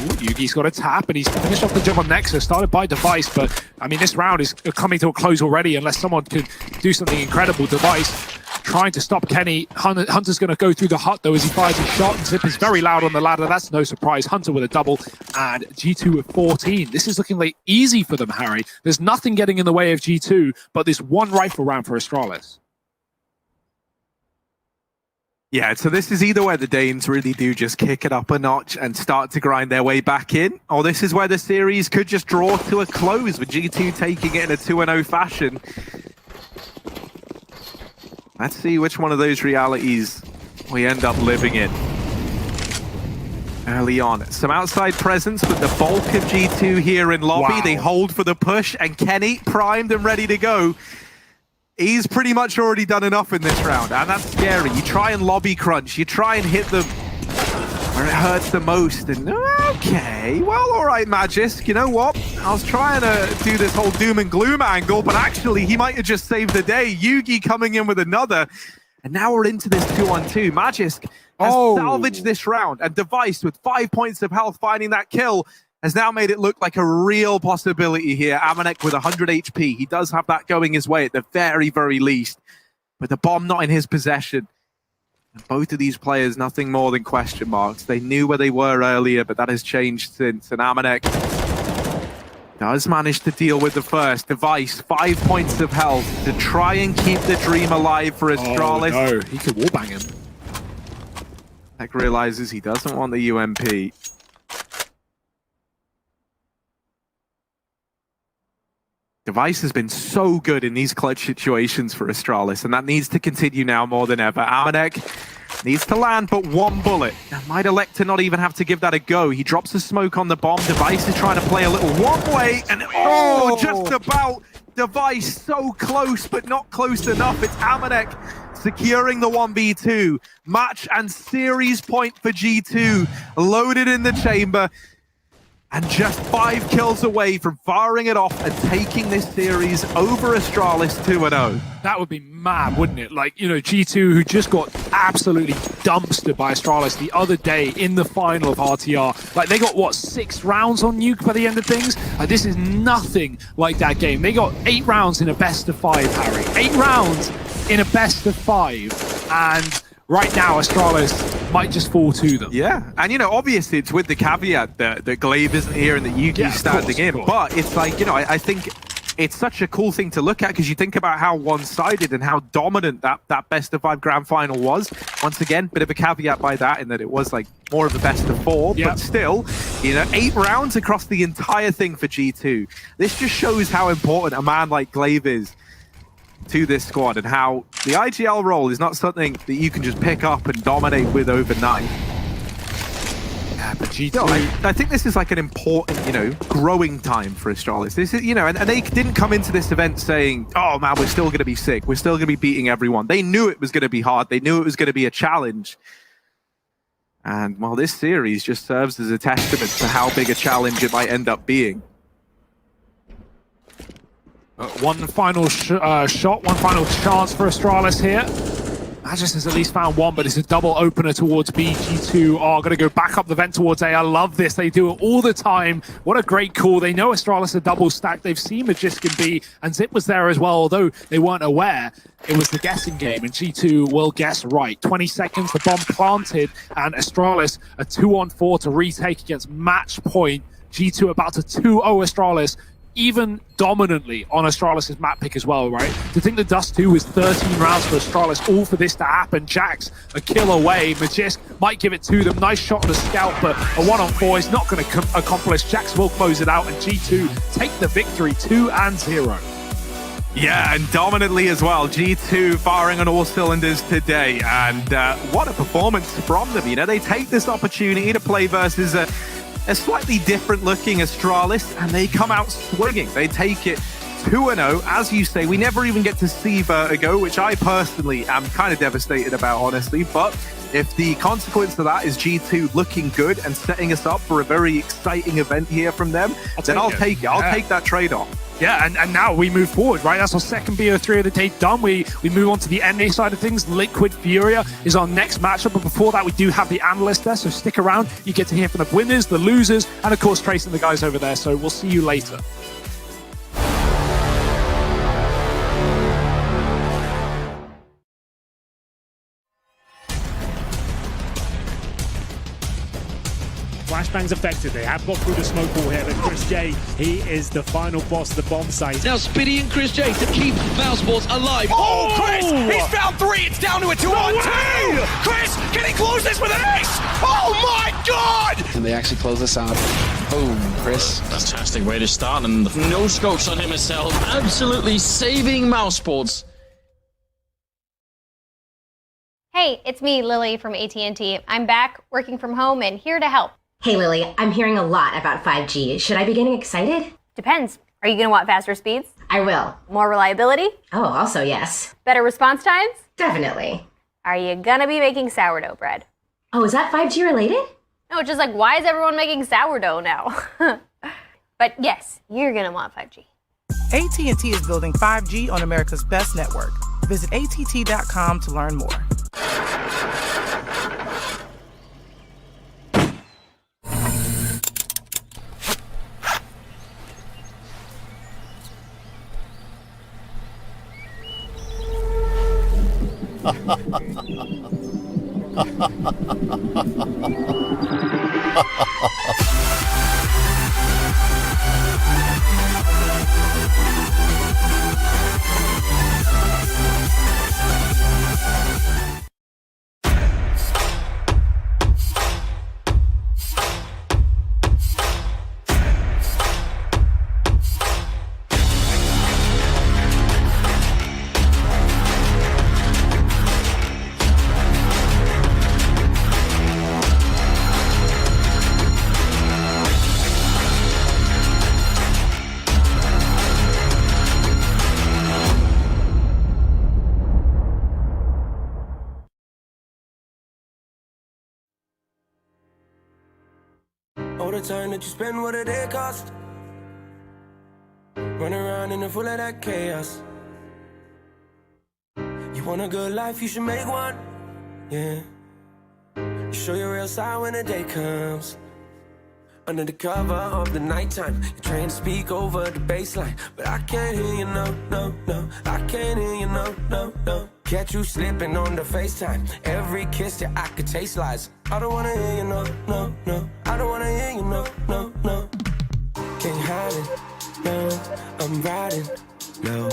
Ooh, Yugi's got a tap, and he's finished off the jump on Nexus, started by Device, but, I mean, this round is coming to a close already unless someone could do something incredible. Device trying to stop Kenny. Hunter's going to go through the hut, though, as he fires his shot, and Zip is very loud on the ladder. That's no surprise. Hunter with a double, and G2 with 14. This is looking like easy for them, Harry. There's nothing getting in the way of G2, but this one rifle round for Astralis. Yeah, so this is either where the Danes really do just kick it up a notch and start to grind their way back in, or this is where the series could just draw to a close with G2 taking it in a 2-0 fashion. Let's see which one of those realities we end up living in. early on. Some outside presence, but the bulk of G2 here in lobby. Wow. They hold for the push, and Kenny primed and ready to go. He's pretty much already done enough in this round, and that's scary. You try and lobby crunch, you try and hit them where it hurts the most, and okay, well, all right, Magisk, you know what? I was trying to do this whole doom and gloom angle, but actually, he might have just saved the day. Yugi coming in with another, and now we're into this 2-on-2. Magisk has salvaged this round, and Device with 5 points of health finding that kill has now made it look like a real possibility here. Amanek with 100 HP. He does have that going his way at the very, very least, but the bomb not in his possession. And both of these players, nothing more than question marks. They knew where they were earlier, but that has changed since. And Amanek does manage to deal with the first. Device, 5 points of health to try and keep the dream alive for Astralis. Oh, no, he could wallbang him. Amanek realizes he doesn't want the UMP. Device has been so good in these clutch situations for Astralis, and that needs to continue now more than ever. Amanek needs to land but one bullet, and might elect to not even have to give that a go. He drops a smoke on the bomb. Device is trying to play a little one-way, and just about. Device so close, but not close enough. It's Amanek securing the 1v2. Match and series point for G2, loaded in the chamber. And just 5 kills away from firing it off and taking this series over Astralis 2-0. That would be mad, wouldn't it? Like, you know, G2, who just got absolutely dumpstered by Astralis the other day in the final of RTR. Like, they got, what, 6 rounds on Nuke by the end of things? Like, this is nothing like that game. They got 8 rounds in a best of 5, Harry. 8 rounds in a best of 5. And right now, Astralis might just fall to them. Yeah, and you know, obviously it's with the caveat that Glaive isn't here and that Yugi's standing in, but it's like, you know, I think it's such a cool thing to look at because you think about how one-sided and how dominant that best of 5 grand final was. Once again, bit of a caveat by that in that it was like more of a best of 4, but still, you know, 8 rounds across the entire thing for G2. This just shows how important a man like Glaive is to this squad, and how the IGL role is not something that you can just pick up and dominate with overnight. Yeah, but G2... No, I think this is like an important, you know, growing time for Astralis. This is, you know, and they didn't come into this event saying, oh man, we're still going to be sick. We're still going to be beating everyone. They knew it was going to be hard. They knew it was going to be a challenge. And, well, this series just serves as a testament to how big a challenge it might end up being. One final shot, one final chance for Astralis here. Magisk has at least found one, but it's a double opener towards B. G2 are going to go back up the vent towards A. I love this. They do it all the time. What a great call. They know Astralis are double stacked. They've seen Magisk in B, and Zip was there as well, although they weren't aware. It was the guessing game, and G2 will guess right. 20 seconds, the bomb planted, and Astralis a 2-on-4 to retake against match point. G2 about to 2-0 Astralis, even dominantly on Astralis' map pick as well, right? To think the Dust 2 was 13 rounds for Astralis, all for this to happen. Jax a kill away. Magisk might give it to them. Nice shot on the scout, but a 1-on-4 is not going to accomplish. Jax will close it out, and G2 take the victory 2-0. Yeah, and dominantly as well. G2 firing on all cylinders today, and what a performance from them. You know, they take this opportunity to play versus a slightly different looking Astralis, and they come out swinging. They take it 2-0. As you say, we never even get to see Vertigo, which I personally am kind of devastated about, honestly. But if the consequence of that is G2 looking good and setting us up for a very exciting event here from them, then I'll take it. I'll take that trade-off. Yeah, and now we move forward, right? That's our second BO3 of the day done. We move on to the NA side of things. Liquid Furia is our next matchup, but before that, we do have the analyst there, so stick around. You get to hear from the winners, the losers, and of course, Trace and the guys over there, so we'll see you later. Flashbang's affected. They have got through the smoke wall here, but Chris J, he is the final boss of the bomb site. Now Spitty and Chris J to keep Mousesports alive. Oh, Chris! He's found 3! It's down to a 2-on-2! Chris, can he close this with an ace? Oh my god! And they actually close this out. Boom, Chris. Fantastic way to start, and no scopes on him himself. Absolutely saving Mousesports. Hey, it's me, Lily from AT&T. I'm back working from home and here to help. Hey Lily, I'm hearing a lot about 5G. Should I be getting excited? Depends. Are you going to want faster speeds? I will. More reliability? Oh, also yes. Better response times? Definitely. Are you going to be making sourdough bread? Oh, is that 5G related? No, it's just like, why is everyone making sourdough now? But yes, you're going to want 5G. AT&T is building 5G on America's best network. Visit att.com to learn more. All the time that you spend, what did it cost? Run around in the full of that chaos. You want a good life, you should make one. Yeah. You show your real side when the day comes. Under the cover of the nighttime, you're trying to speak over the baseline, but I can't hear you, no, no, no. I can't hear you, no, no, no. Catch you slipping on the FaceTime. Every kiss that I could taste lies. I don't wanna hear you, no, no, no. I don't wanna hear you, no, no, no. Can't hide it, no. I'm riding, no.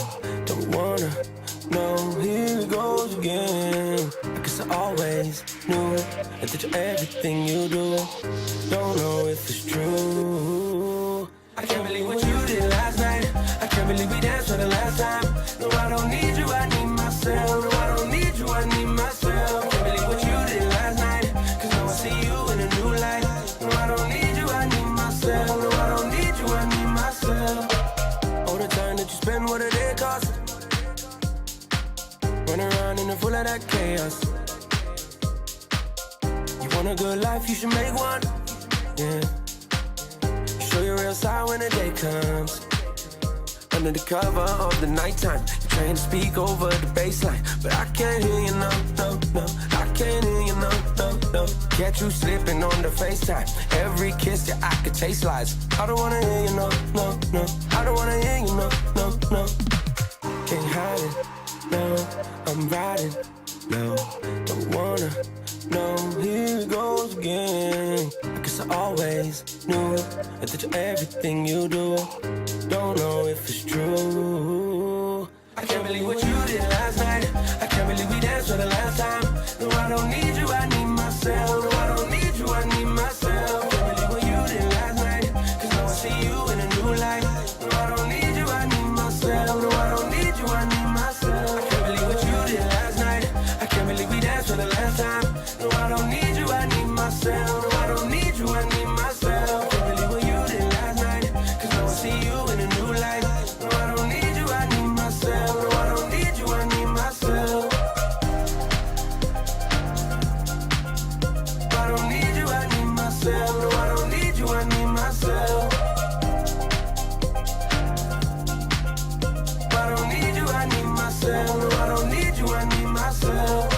Don't wanna, no. Here it goes again. I guess I always knew that you're everything you do. Don't know if it's true. I can't believe what you did last night. I can't believe we danced for the last time. No, I don't need you, I need myself. No, I don't need you, I need myself. I can't believe what you did last night. Cause now I see you in a new light. No, I don't need you, I need myself. No, I don't need you, I need myself. All the time that you spend, what did it cost? Run around in the full of that chaos. You want a good life, you should make one. Yeah. Show your real side when the day comes. Under the cover of the nighttime, you're trying to speak over the baseline, but I can't hear you, no, no, no. I can't hear you, no, no, no. Catch you slipping on the FaceTime. Every kiss that I could taste lies. I don't wanna hear you, no, no, no. I don't wanna hear you, no, no, no. Can't hide it, no. I'm riding, no. Don't wanna, no. Here it goes again. I guess I always knew that you're everything you do. Don't know if it's true. I can't believe what you did last night. I can't believe we danced for the last time. No, I don't need you, I need myself. No, I don't need you, I need myself. I can't believe what you did last night. Cause now I see you in a new light. No, I don't need you, I need myself. No, I don't need you, I need myself. I can't believe what you did last night. I can't believe we danced for the last time. No, I don't need you, I need myself. No, I don't need you, I need myself. I can't believe what you did last night. Cause now I see you in a new light. No, I don't need you, I need myself. No, I don't need you, I need myself. I don't need you, I need myself. No, I don't need you, I need myself. I don't need you, I need myself. No, I don't need you, I need myself.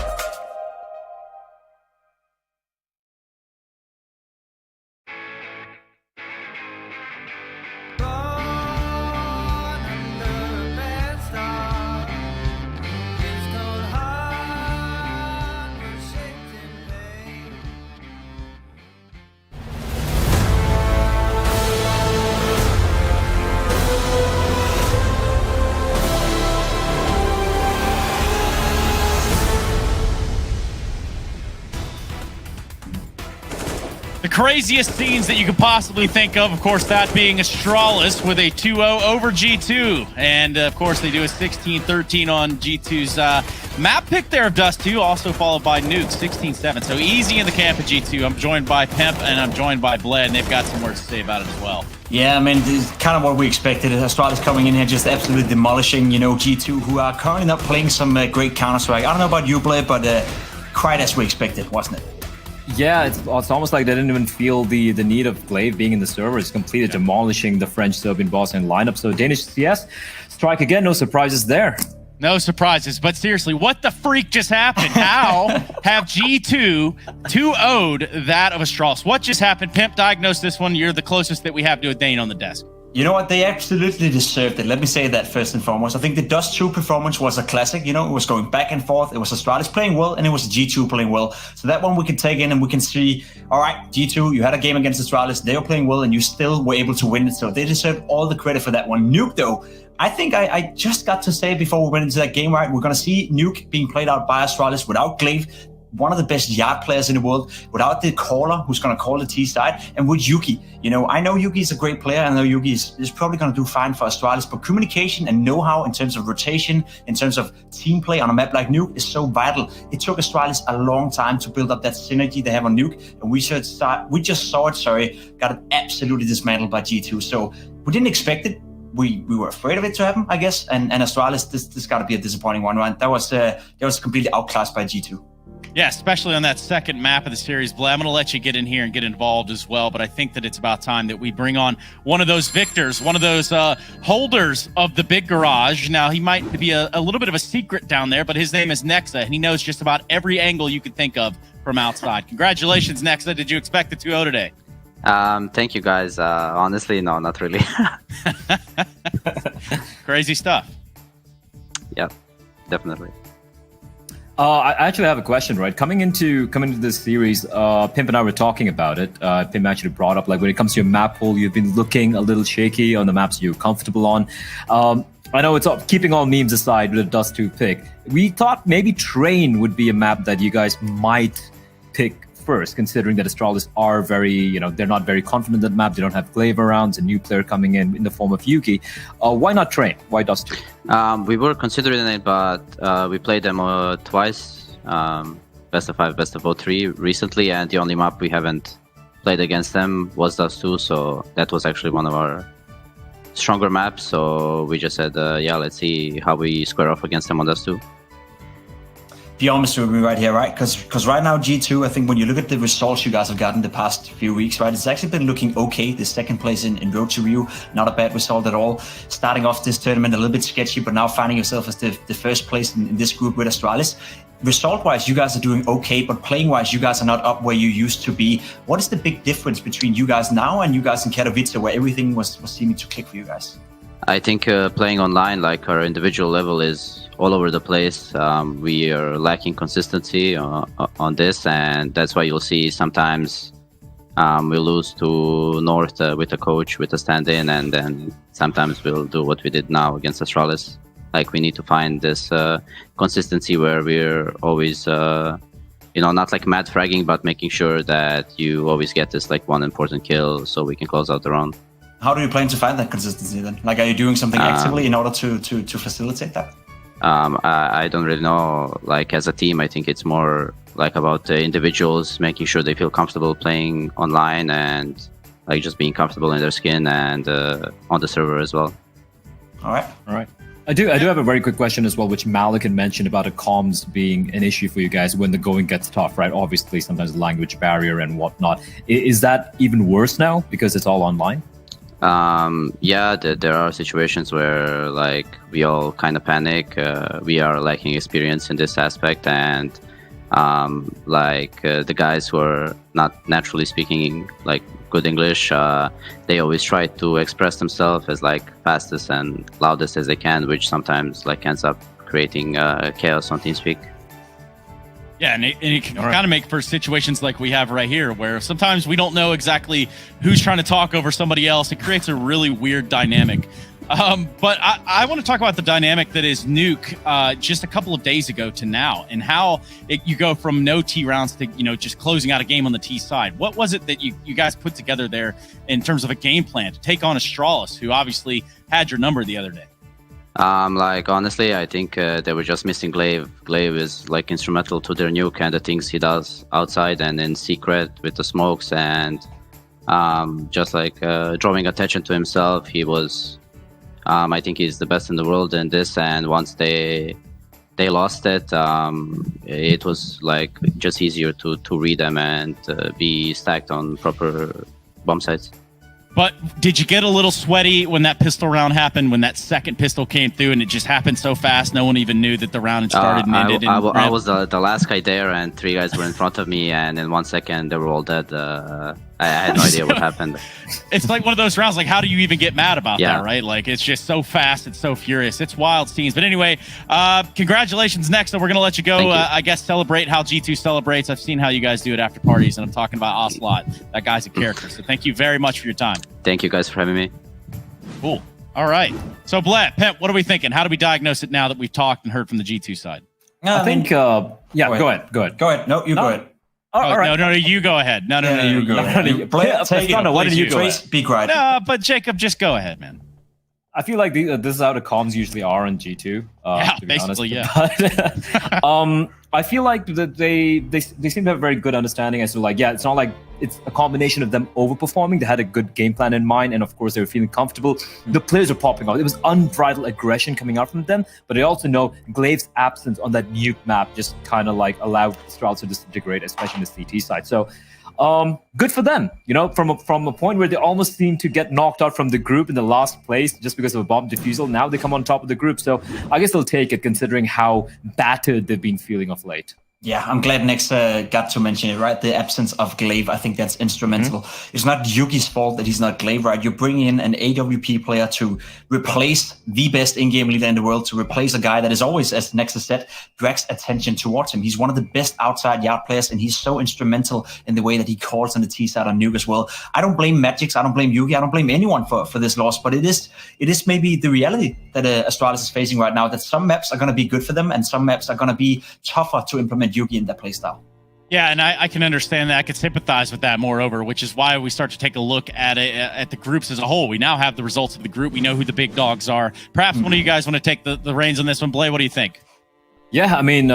The craziest scenes that you could possibly think of course, that being Astralis with a 2-0 over G2. And, of course, they do a 16-13 on G2's Map pick there of Dust 2, also followed by Nuke, 16-7. So easy in the camp of G2. I'm joined by Pimp and I'm joined by Bled, and they've got some words to say about it as well. Yeah, I mean, this is kind of what we expected. Astralis coming in here just absolutely demolishing, G2, who are currently not playing some great Counter-Strike. I don't know about you, Bled, but quite as we expected, wasn't it? Yeah, it's almost like they didn't even feel the need of Glaive being in the server. It's completely demolishing the French-Serbian Bosnian lineup. So Danish CS strike again, no surprises there. No surprises, but seriously, what the freak just happened? How have G2 2-0'd that of Astralis? What just happened? Pimp, diagnose this one. You're the closest that we have to a Dane on the desk. You know what? They absolutely deserved it. Let me say that first and foremost. I think the Dust 2 performance was a classic. It was going back and forth. It was Astralis playing well, and it was G2 playing well. So that one we can take in and we can see, all right, G2, you had a game against Astralis. They were playing well, and you still were able to win it. So they deserve all the credit for that one. Nuke, though, I think I just got to say before we went into that game, right, we're going to see Nuke being played out by Astralis without Glaive, one of the best yard players in the world, without the caller who's going to call the T side, and with Yuki. I know Yuki is a great player. I know Yuki is probably going to do fine for Astralis, but communication and know-how in terms of rotation, in terms of team play on a map like Nuke is so vital. It took Astralis a long time to build up that synergy they have on Nuke, and we just saw it, got it absolutely dismantled by G2. So we didn't expect it. We were afraid of it to happen, I guess, and Astralis, this got to be a disappointing one, right? That was completely outclassed by G2. Yeah, especially on that second map of the series. Bled, I'm going to let you get in here and get involved as well, but I think that it's about time that we bring on one of those victors, one of those holders of the big garage. Now, he might be a little bit of a secret down there, but his name is Nexa, and he knows just about every angle you could think of from outside. Congratulations, Nexa. Did you expect the 2-0 today? Thank you, guys. Honestly, no, not really. Crazy stuff. Yeah, definitely. I actually have a question, right? Coming into this series, Pimp and I were talking about it. Pimp actually brought up, like, when it comes to your map pool, you've been looking a little shaky on the maps you're comfortable on. I know it's keeping all memes aside with a Dust 2 pick. We thought maybe Train would be a map that you guys might pick first, considering that Astralis are very, they're not very confident in that map. They don't have Glaive around. It's a new player coming in the form of Yuki. Why not Train? Why Dust 2? We were considering it, but we played them twice, best of 5, best of 3 recently, and the only map we haven't played against them was Dust 2, so that was actually one of our stronger maps, so we just said, yeah, let's see how we square off against them on Dust 2. Be honest with me right here, right? Because right now, G2, I think when you look at the results you guys have gotten the past few weeks, right, it's actually been looking okay. The second place in Road to Rio, not a bad result at all. Starting off this tournament a little bit sketchy, but now finding yourself as the first place in this group with Astralis. Result-wise, you guys are doing okay, but playing-wise, you guys are not up where you used to be. What is the big difference between you guys now and you guys in Katowice, where everything was seeming to click for you guys? I think playing online, like our individual level, is all over the place. We are lacking consistency on this, and that's why you'll see sometimes we lose to North with a coach, with a stand-in, and then sometimes we'll do what we did now against Astralis. Like, we need to find this consistency where we're always, not like mad fragging, but making sure that you always get this like one important kill so we can close out the round. How do you plan to find that consistency then? Like, are you doing something actively in order to facilitate that? I don't really know. Like, as a team, I think it's more like about the individuals making sure they feel comfortable playing online and like just being comfortable in their skin and on the server as well. All right. I do have a very quick question as well, which Malik had mentioned about a comms being an issue for you guys when the going gets tough, right? Obviously, sometimes the language barrier and whatnot. Is that even worse now because it's all online? Yeah, there are situations where like we all kind of panic. We are lacking experience in this aspect, and the guys who are not naturally speaking like good English, they always try to express themselves as like fastest and loudest as they can, which sometimes like ends up creating chaos on TeamSpeak. Yeah, and it can kind of make for situations like we have right here, where sometimes we don't know exactly who's trying to talk over somebody else. It creates a really weird dynamic. But I want to talk about the dynamic that is Nuke just a couple of days ago to now, and how you go from no T rounds to just closing out a game on the T side. What was it that you guys put together there in terms of a game plan to take on Astralis, who obviously had your number the other day? Like honestly, I think they were just missing Glaive. Glaive is like instrumental to their nuke and the things he does outside and in secret with the smokes and just like drawing attention to himself. He was, I think he's the best in the world in this. And once they lost it, it was like just easier to read them and be stacked on proper bomb sites. But did you get a little sweaty when that pistol round happened, when that second pistol came through and it just happened so fast no one even knew that the round had started and ended? I was the last guy there and 3 guys were in front of me and in 1 second they were all dead. I had no idea what happened. It's like one of those rounds, like how do you even get mad about that, right? Like it's just so fast, it's so furious. It's wild scenes. But anyway, congratulations. Next, so we're going to let you go, I guess, celebrate how G2 celebrates. I've seen how you guys do it after parties, and I'm talking about Ocelot. That guy's a character. So thank you very much for your time. Thank you guys for having me. Cool. All right. So, Blatt, Pimp, what are we thinking? How do we diagnose it now that we've talked and heard from the G2 side? I think, yeah, go ahead. Go ahead. No, you go ahead. All right. No, you go ahead. No, you go ahead. Why didn't you go ahead? Be quiet. No, but Jacob, just go ahead, man. I feel like this is how the comms usually are in G2. Yeah, to be basically, honest. yeah. But, I feel like that they seem to have a very good understanding as to like, yeah, it's not like it's a combination of them overperforming. They had a good game plan in mind, and of course they were feeling comfortable. The players were popping out. It was unbridled aggression coming out from them, but I also know Glaive's absence on that nuke map just kind of like allowed Astralis to disintegrate, especially on the CT side. So good for them, you know, from a point where they almost seemed to get knocked out from the group in the last place just because of a bomb defusal. Now they come on top of the group, so I guess they'll take it considering how battered they've been feeling of late. Yeah, I'm glad Nex got to mention it, right? The absence of Glaive, I think that's instrumental. It's not Yugi's fault that he's not Glaive, right? You're bringing in an AWP player to replace the best in-game leader in the world, to replace a guy that is always, as Nex has said, drags attention towards him. He's one of the best outside yard players, and he's so instrumental in the way that he calls on the T-side on Nuke as well. I don't blame Magix, I don't blame Yugi, I don't blame anyone for this loss, but it is maybe the reality that Astralis is facing right now, that some maps are going to be good for them, and some maps are going to be tougher to implement Yugi in that playstyle. Yeah, and I can understand that. I can sympathize with that, moreover, which is why we start to take a look at it, at the groups as a whole. We now have the results of the group. We know who the big dogs are. Perhaps one of you guys want to take the reins on this one. Blay, what do you think? Yeah, I mean,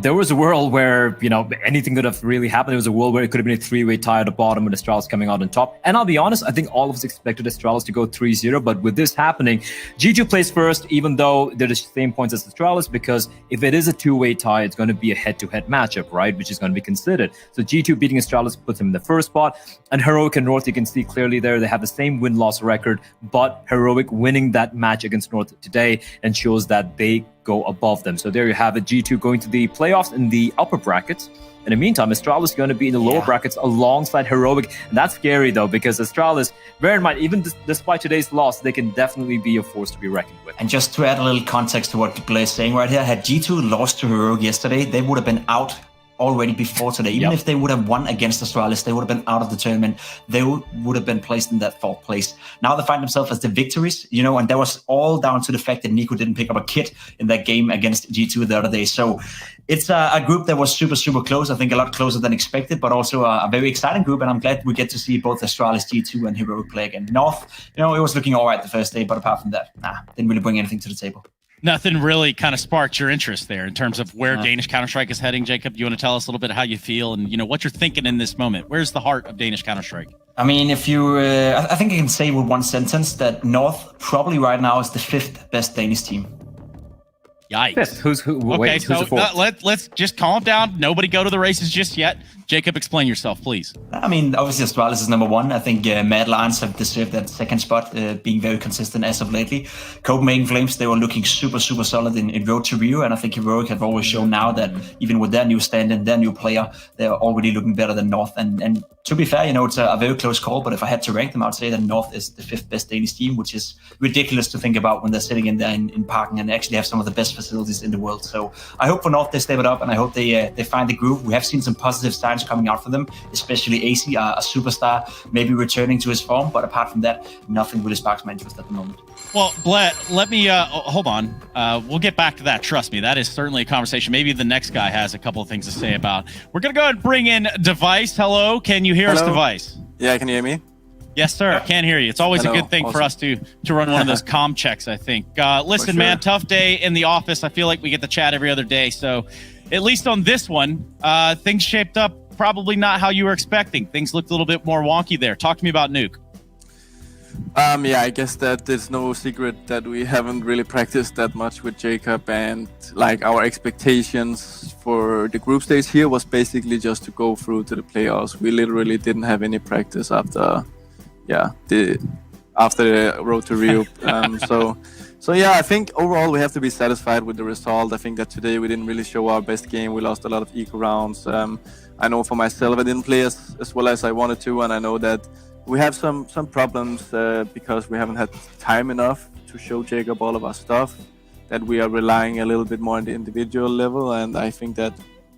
there was a world where, you know, anything could have really happened. There was a world where it could have been a three-way tie at the bottom with Astralis coming out on top. And I'll be honest, I think all of us expected Astralis to go 3-0. But with this happening, G2 plays first, even though they're the same points as Astralis, because if it is a two-way tie, it's going to be a head-to-head matchup, right? Which is going to be considered. So G2 beating Astralis puts them in the first spot. And Heroic and North, you can see clearly there, they have the same win-loss record. But Heroic winning that match against North today ensures that they go above them. So there you have it, G2 going to the playoffs in the upper brackets. In the meantime, Astralis is going to be in the lower brackets alongside Heroic. And that's scary, though, because Astralis, bear in mind, even despite today's loss, they can definitely be a force to be reckoned with. And just to add a little context to what Blair is saying right here, had G2 lost to Heroic yesterday, they would have been out already before today. Even if they would have won against Astralis, they would have been out of the tournament. They would have been placed in that fourth place. Now they find themselves as the victories, you know, and that was all down to the fact that Nico didn't pick up a kit in that game against G2 the other day. So it's a group that was super, super close. I think a lot closer than expected, but also a very exciting group. And I'm glad we get to see both Astralis, G2, and Heroic play again. North, you know, it was looking all right the first day, but apart from that, didn't really bring anything to the table. Nothing really kind of sparked your interest there in terms of where Danish Counter-Strike is heading. Jacob, you want to tell us a little bit how you feel and, you know, what you're thinking in this moment? Where's the heart of Danish Counter-Strike? I mean, if you, I think I can say with one sentence that North probably right now is the 5th best Danish team. Yikes. Fifth? Who's the fourth? Let's just calm down. Nobody go to the races just yet. Jacob, explain yourself, please. I mean, obviously Astralis is number 1. I think Mad Lions have deserved that second spot, being very consistent as of lately. Copenhagen Flames, they were looking super, super solid in Road to Rio, and I think Heroic have always shown now that even with their new stand-in, their new player, they're already looking better than North. And to be fair, you know, it's a very close call, but if I had to rank them, I would say that North is the 5th best Danish team, which is ridiculous to think about when they're sitting in there in Parken and actually have some of the best facilities in the world. So I hope for North they step it up, and I hope they find the groove. We have seen some positive signs coming out for them, especially AC, a superstar, maybe returning to his form. But apart from that, nothing really sparks my interest at the moment. Well, Blatt, let me hold on. We'll get back to that. Trust me, that is certainly a conversation. Maybe the next guy has a couple of things to say about. We're going to go ahead and bring in Device. Hello, can you hear us, Device? Yeah, can you hear me? Yes, sir. Can't hear you. It's always a good thing for us to run one of those comm checks, I think. Listen, man, tough day in the office. I feel like we get to chat every other day. So at least on this one, things shaped up probably not how you were expecting. Things looked a little bit more wonky there. Talk to me about Nuke. Yeah, I guess that there's no secret that we haven't really practiced that much with Jacob, and like our expectations for the group stage here was basically just to go through to the playoffs. We literally didn't have any practice after the road to Rio. So yeah, I think overall we have to be satisfied with the result. I think that today we didn't really show our best game. We lost a lot of eco rounds. I know for myself I didn't play as well as I wanted to, and I know that we have some problems because we haven't had time enough to show Jacob all of our stuff, that we are relying a little bit more on the individual level, and I think that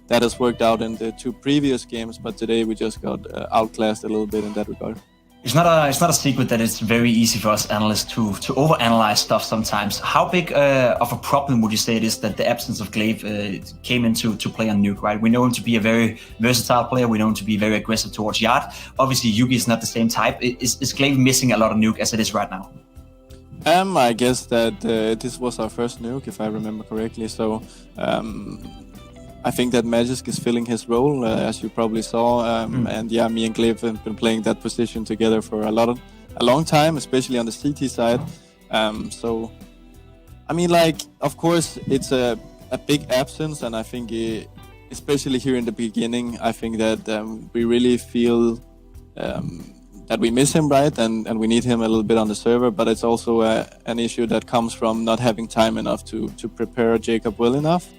has worked out in the 2 previous games, but today we just got outclassed a little bit in that regard. It's not a secret that it's very easy for us analysts to overanalyze stuff sometimes. How big of a problem would you say it is that the absence of Glaive came into play on Nuke, right? We know him to be a very versatile player. We know him to be very aggressive towards Yard. Obviously, Yugi is not the same type. Is Glaive missing a lot of Nuke as it is right now? I guess that this was our first Nuke, if I remember correctly. So I think that Magisk is filling his role, as you probably saw. And yeah, me and Glaive have been playing that position together for a long time, especially on the CT side. So, I mean, like, of course, it's a big absence, and I think, especially here in the beginning, I think that we really feel that we miss him, right? And we need him a little bit on the server, but it's also an issue that comes from not having time enough to prepare Jacob well enough.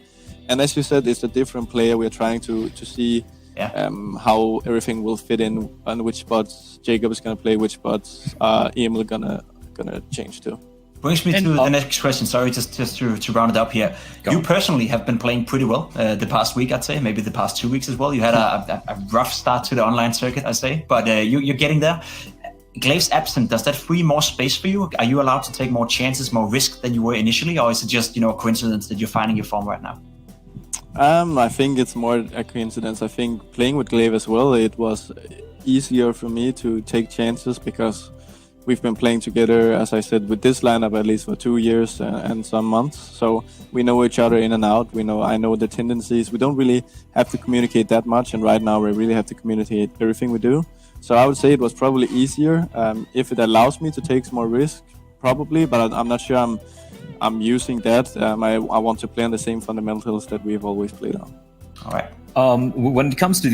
And as you said, it's a different player. We're trying to see how everything will fit in, and which spots Jacob is going to play, which spots Emil gonna change to. Brings me to the next question. Sorry, just to round it up here. You personally have been playing pretty well the past week, I'd say, maybe the past 2 weeks as well. You had a rough start to the online circuit, I'd say, but you're getting there. Glaive's absent. Does that free more space for you? Are you allowed to take more chances, more risk than you were initially, or is it just a coincidence that you're finding your form right now? I think it's more a coincidence. I think playing with Glaive as well, it was easier for me to take chances because we've been playing together, as I said, with this lineup at least for 2 years and some months. So we know each other in and out. I know the tendencies. We don't really have to communicate that much, and right now we really have to communicate everything we do. So I would say it was probably easier. If it allows me to take more risk, probably, but I'm not sure I'm using that. I want to play on the same fundamentals that we've always played on. All right. When it comes to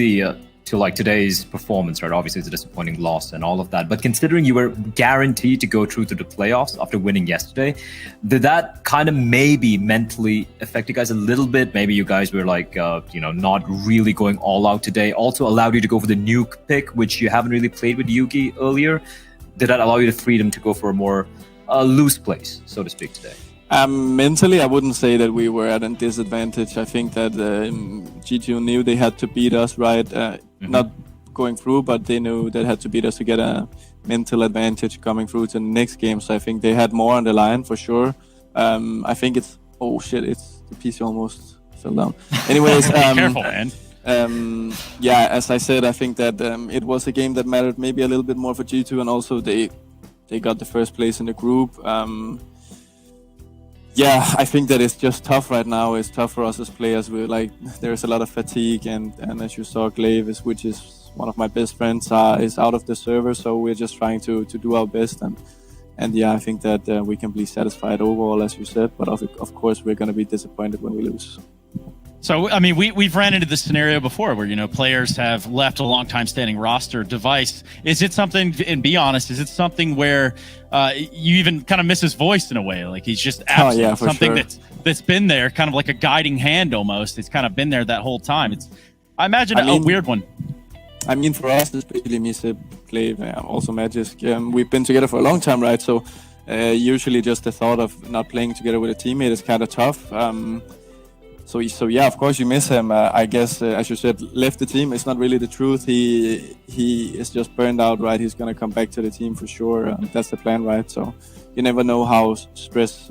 today's performance, right? Obviously, it's a disappointing loss and all of that. But considering you were guaranteed to go through to the playoffs after winning yesterday, did that kind of maybe mentally affect you guys a little bit? Maybe you guys were like, not really going all out today. Also allowed you to go for the Nuke pick, which you haven't really played with Yugi earlier. Did that allow you the freedom to go for a more loose place, so to speak, today? Mentally, I wouldn't say that we were at a disadvantage. I think that G2 knew they had to beat us, right? Not going through, but they knew they had to beat us to get a mental advantage coming through to the next game. So I think they had more on the line for sure. I think it's the PC almost fell down. Anyways, careful, man. As I said, I think that it was a game that mattered maybe a little bit more for G2, and also they got the first place in the group. I think that it's just tough right now. It's tough for us as players. There's a lot of fatigue, and as you saw, Glaive, which is one of my best friends, is out of the server. So we're just trying to do our best, and I think that we can be satisfied overall, as you said. But of course, we're going to be disappointed when we lose. So, I mean, we've ran into this scenario before where, players have left a long time standing roster. Device, is it something, and be honest, is it something where you even kind of miss his voice in a way? Like he's just absent, something sure. that's been there, kind of like a guiding hand almost. It's kind of been there that whole time. I imagine a weird one. I mean, for us, especially me, Seb, Glaive, also Magisk, we've been together for a long time, right? So usually just the thought of not playing together with a teammate is kind of tough. So yeah, of course you miss him. I guess, as you said, left the team. It's not really the truth. He is just burned out, right? He's gonna come back to the team for sure. That's the plan, right? So you never know how stress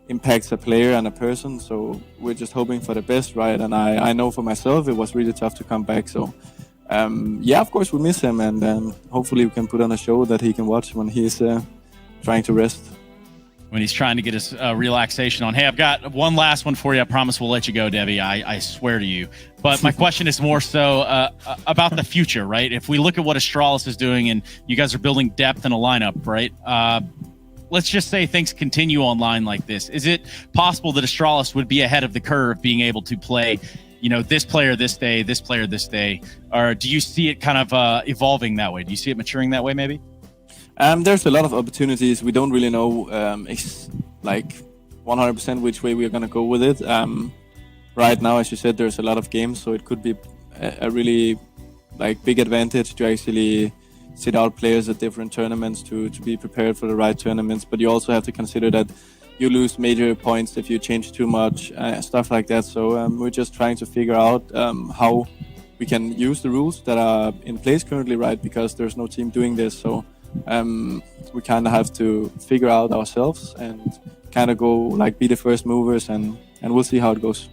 impacts a player and a person. So we're just hoping for the best, right? And I know for myself, it was really tough to come back. So yeah, of course we miss him, and hopefully we can put on a show that he can watch when he's trying to rest. When he's trying to get his relaxation on. Hey, I've got one last one for you. I promise we'll let you go, Debbie. I swear to you. But my question is more so about the future, right? If we look at what Astralis is doing, and you guys are building depth in a lineup, right? Let's just say things continue online like this. Is it possible that Astralis would be ahead of the curve, being able to play, this player this day, this player this day? Or do you see it kind of evolving that way? Do you see it maturing that way, maybe? There's a lot of opportunities. We don't really know 100% which way we're going to go with it. Right now, as you said, there's a lot of games, so it could be a really big advantage to actually sit out players at different tournaments to be prepared for the right tournaments. But you also have to consider that you lose major points if you change too much, stuff like that. So we're just trying to figure out how we can use the rules that are in place currently, right? Because there's no team doing this. So we kind of have to figure out ourselves and kind of go be the first movers, and we'll see how it goes.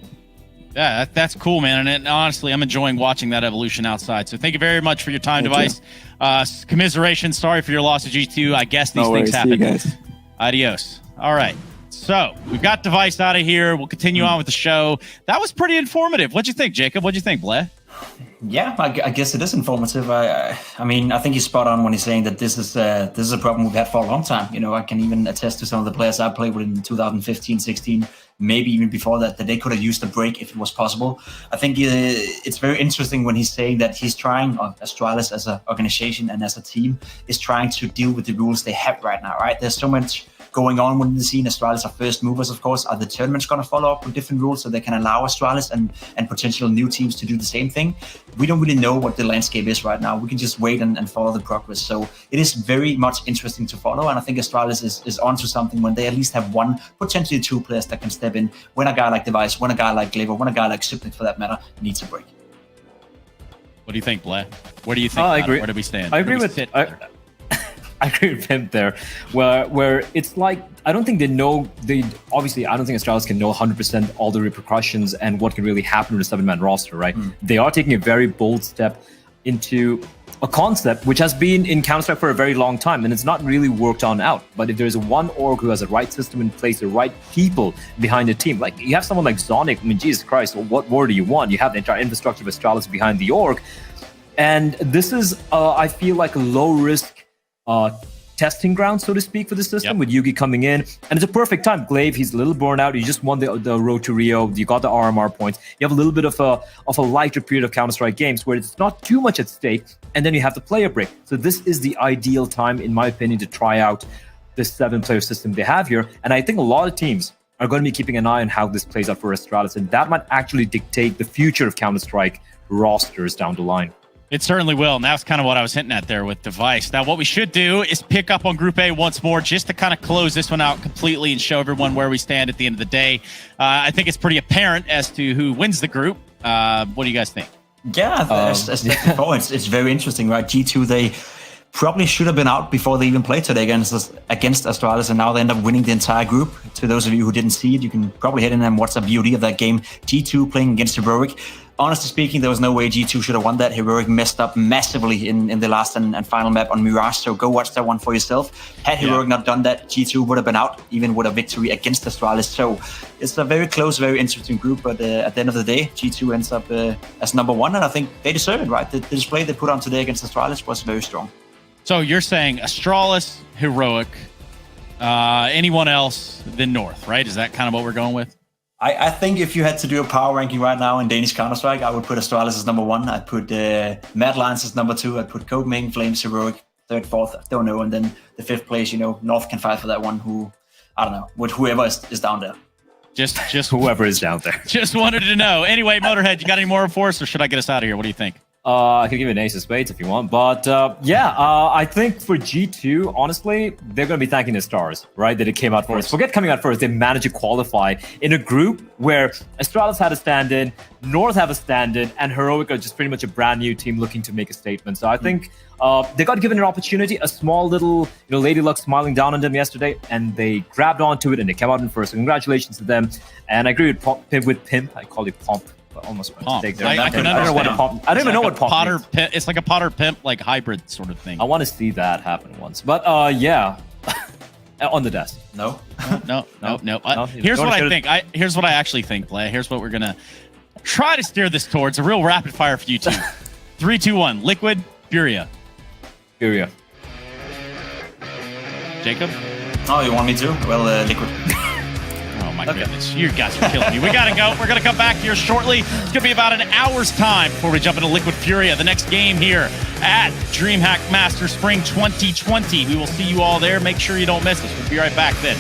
Yeah, that's cool, man. And honestly, I'm enjoying watching that evolution outside. So thank you very much for your time, Device. Commiseration. Sorry for your loss to G2. I guess these things happen. See you guys. Adios. All right. So we've got Device out of here. We'll continue on with the show. That was pretty informative. What'd you think, Jacob? What'd you think, Bleh? Yeah, I guess it is informative. I mean, I think he's spot on when he's saying that this is a problem we've had for a long time. I can even attest to some of the players I played with in 2015, 16, maybe even before that they could have used a break if it was possible. I think it's very interesting when he's saying that he's trying, Astralis as an organization and as a team, is trying to deal with the rules they have right now, right? There's so much going on within the scene. Astralis are first movers, of course. Are the tournaments going to follow up with different rules so they can allow Astralis and potential new teams to do the same thing? We don't really know what the landscape is right now. We can just wait and follow the progress. So it is very much interesting to follow, and I think Astralis is onto something when they at least have one, potentially two players that can step in when a guy like Device, when a guy like Glaver, when a guy like Sipnik for that matter, needs a break. What do you think, Bleh? Where do you think? I agree. Where do we stand? I agree with it. I agree with him there, where it's like, I don't think they know, obviously I don't think Astralis can know 100% all the repercussions and what can really happen with a 7-man roster, right? They are taking a very bold step into a concept which has been in Counter-Strike for a very long time, and it's not really worked on out. But if there's one org who has the right system in place, the right people behind the team, like you have someone like Zonic, I mean, Jesus Christ, what more do you want? You have the entire infrastructure of Astralis behind the org, and this is, I feel like a low-risk testing ground, so to speak, for the system, with Yugi coming in. And it's a perfect time. Glaive, he's a little burned out. You just won the road to Rio. You got the RMR points. You have a little bit of a lighter period of Counter-Strike games where it's not too much at stake. And then you have the player break. So this is the ideal time, in my opinion, to try out the 7-player system they have here. And I think a lot of teams are going to be keeping an eye on how this plays out for Astralis. And that might actually dictate the future of Counter-Strike rosters down the line. It certainly will, and that's kind of what I was hinting at there with Device. Now, what we should do is pick up on Group A once more, just to kind of close this one out completely and show everyone where we stand at the end of the day. I think it's pretty apparent as to who wins the group. What do you guys think? Yeah, as before, it's very interesting, right? G2, they probably should have been out before they even played today against Astralis, and now they end up winning the entire group. To those of you who didn't see it, you can probably head in and watch a VOD of that game. G2 playing against Heroic. Honestly speaking, there was no way G2 should have won that. Heroic messed up massively in the last and final map on Mirage, so go watch that one for yourself. Had Heroic not done that, G2 would have been out, even with a victory against Astralis. So it's a very close, very interesting group, but at the end of the day, G2 ends up as number one, and I think they deserve it, right? The display they put on today against Astralis was very strong. So you're saying Astralis, Heroic, anyone else than North, right? Is that kind of what we're going with? I think if you had to do a power ranking right now in Danish Counter-Strike, I would put Astralis as number one. I'd put Mad Lions as number two. I'd put Copenhagen Flames, Heroic, third, fourth, I don't know. And then the fifth place, North can fight for that one, I don't know, with whoever is down there. Just whoever is down there. Just wanted to know. Anyway, Motorhead, you got any more for us, or should I get us out of here? What do you think? I could give you an ace of spades if you want, but I think for G2, honestly, they're going to be thanking the stars, right? That it came out first. Forget coming out first. They managed to qualify in a group where Astralis had a stand-in, North have a stand-in, and Heroic are just pretty much a brand new team looking to make a statement. So I think they got given an opportunity, a small little, Lady Luck smiling down on them yesterday, and they grabbed onto it and they came out in first. So congratulations to them. And I agree with Pimp. I call you Pomp. almost Pump. take their I neck. can I don't know what a understand. pump. I don't even know what pump Potter means. pimp. It's like a Potter pimp, like hybrid sort of thing. I want to see that happen once. But yeah, on the desk. No. No. you Here's don't what I shoot think. Here's what I actually think, Play. Here's what we're gonna try to steer this towards a real rapid fire for you two. 3, 2, 1. Liquid, Furia. Furia. Jacob? Oh, you want me to? Well, Liquid. Oh my goodness, you guys are killing me. We gotta go. We're gonna come back here shortly. It's gonna be about an hour's time before we jump into Liquid Furia, the next game here at DreamHack Master Spring 2020. We will see you all there. Make sure you don't miss us. We'll be right back then.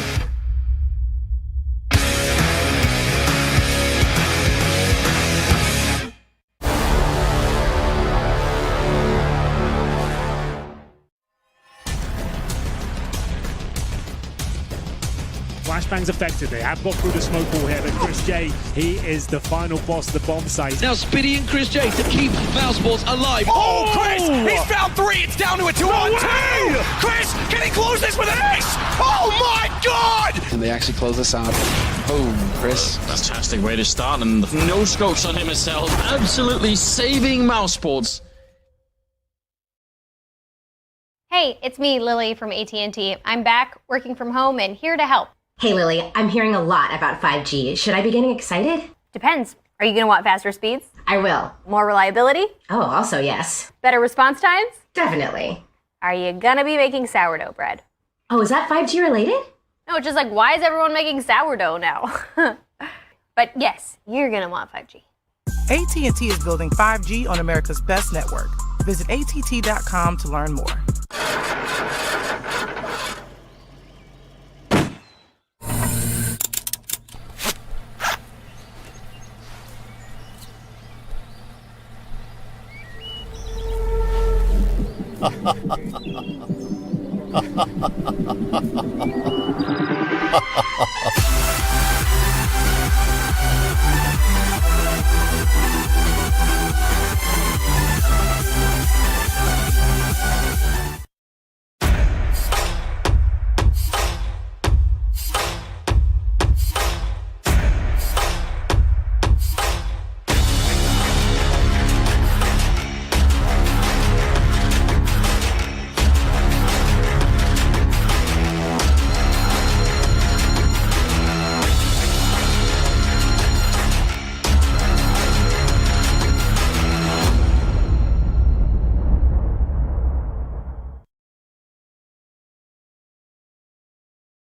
Flashbang's affected. They have got through the smoke wall here, but Chris J, he is the final boss of the bomb site. Now Spitty and Chris J to keep Mousesports alive. Oh, Chris! He's found 3. It's down to a 2-on-2. Chris, can he close this with an ace? Oh my God! And they actually close this out. Boom, Chris. Fantastic way to start, and no scopes on him himself. Absolutely saving Mousesports. Hey, it's me, Lily from AT&T. I'm back, working from home, and here to help. Hey Lily, I'm hearing a lot about 5G. Should I be getting excited? Depends. Are you going to want faster speeds? I will. More reliability? Oh, also yes. Better response times? Definitely. Are you going to be making sourdough bread? Oh, is that 5G related? No, it's just like, why is everyone making sourdough now? But yes, you're going to want 5G. AT&T is building 5G on America's best network. Visit att.com to learn more.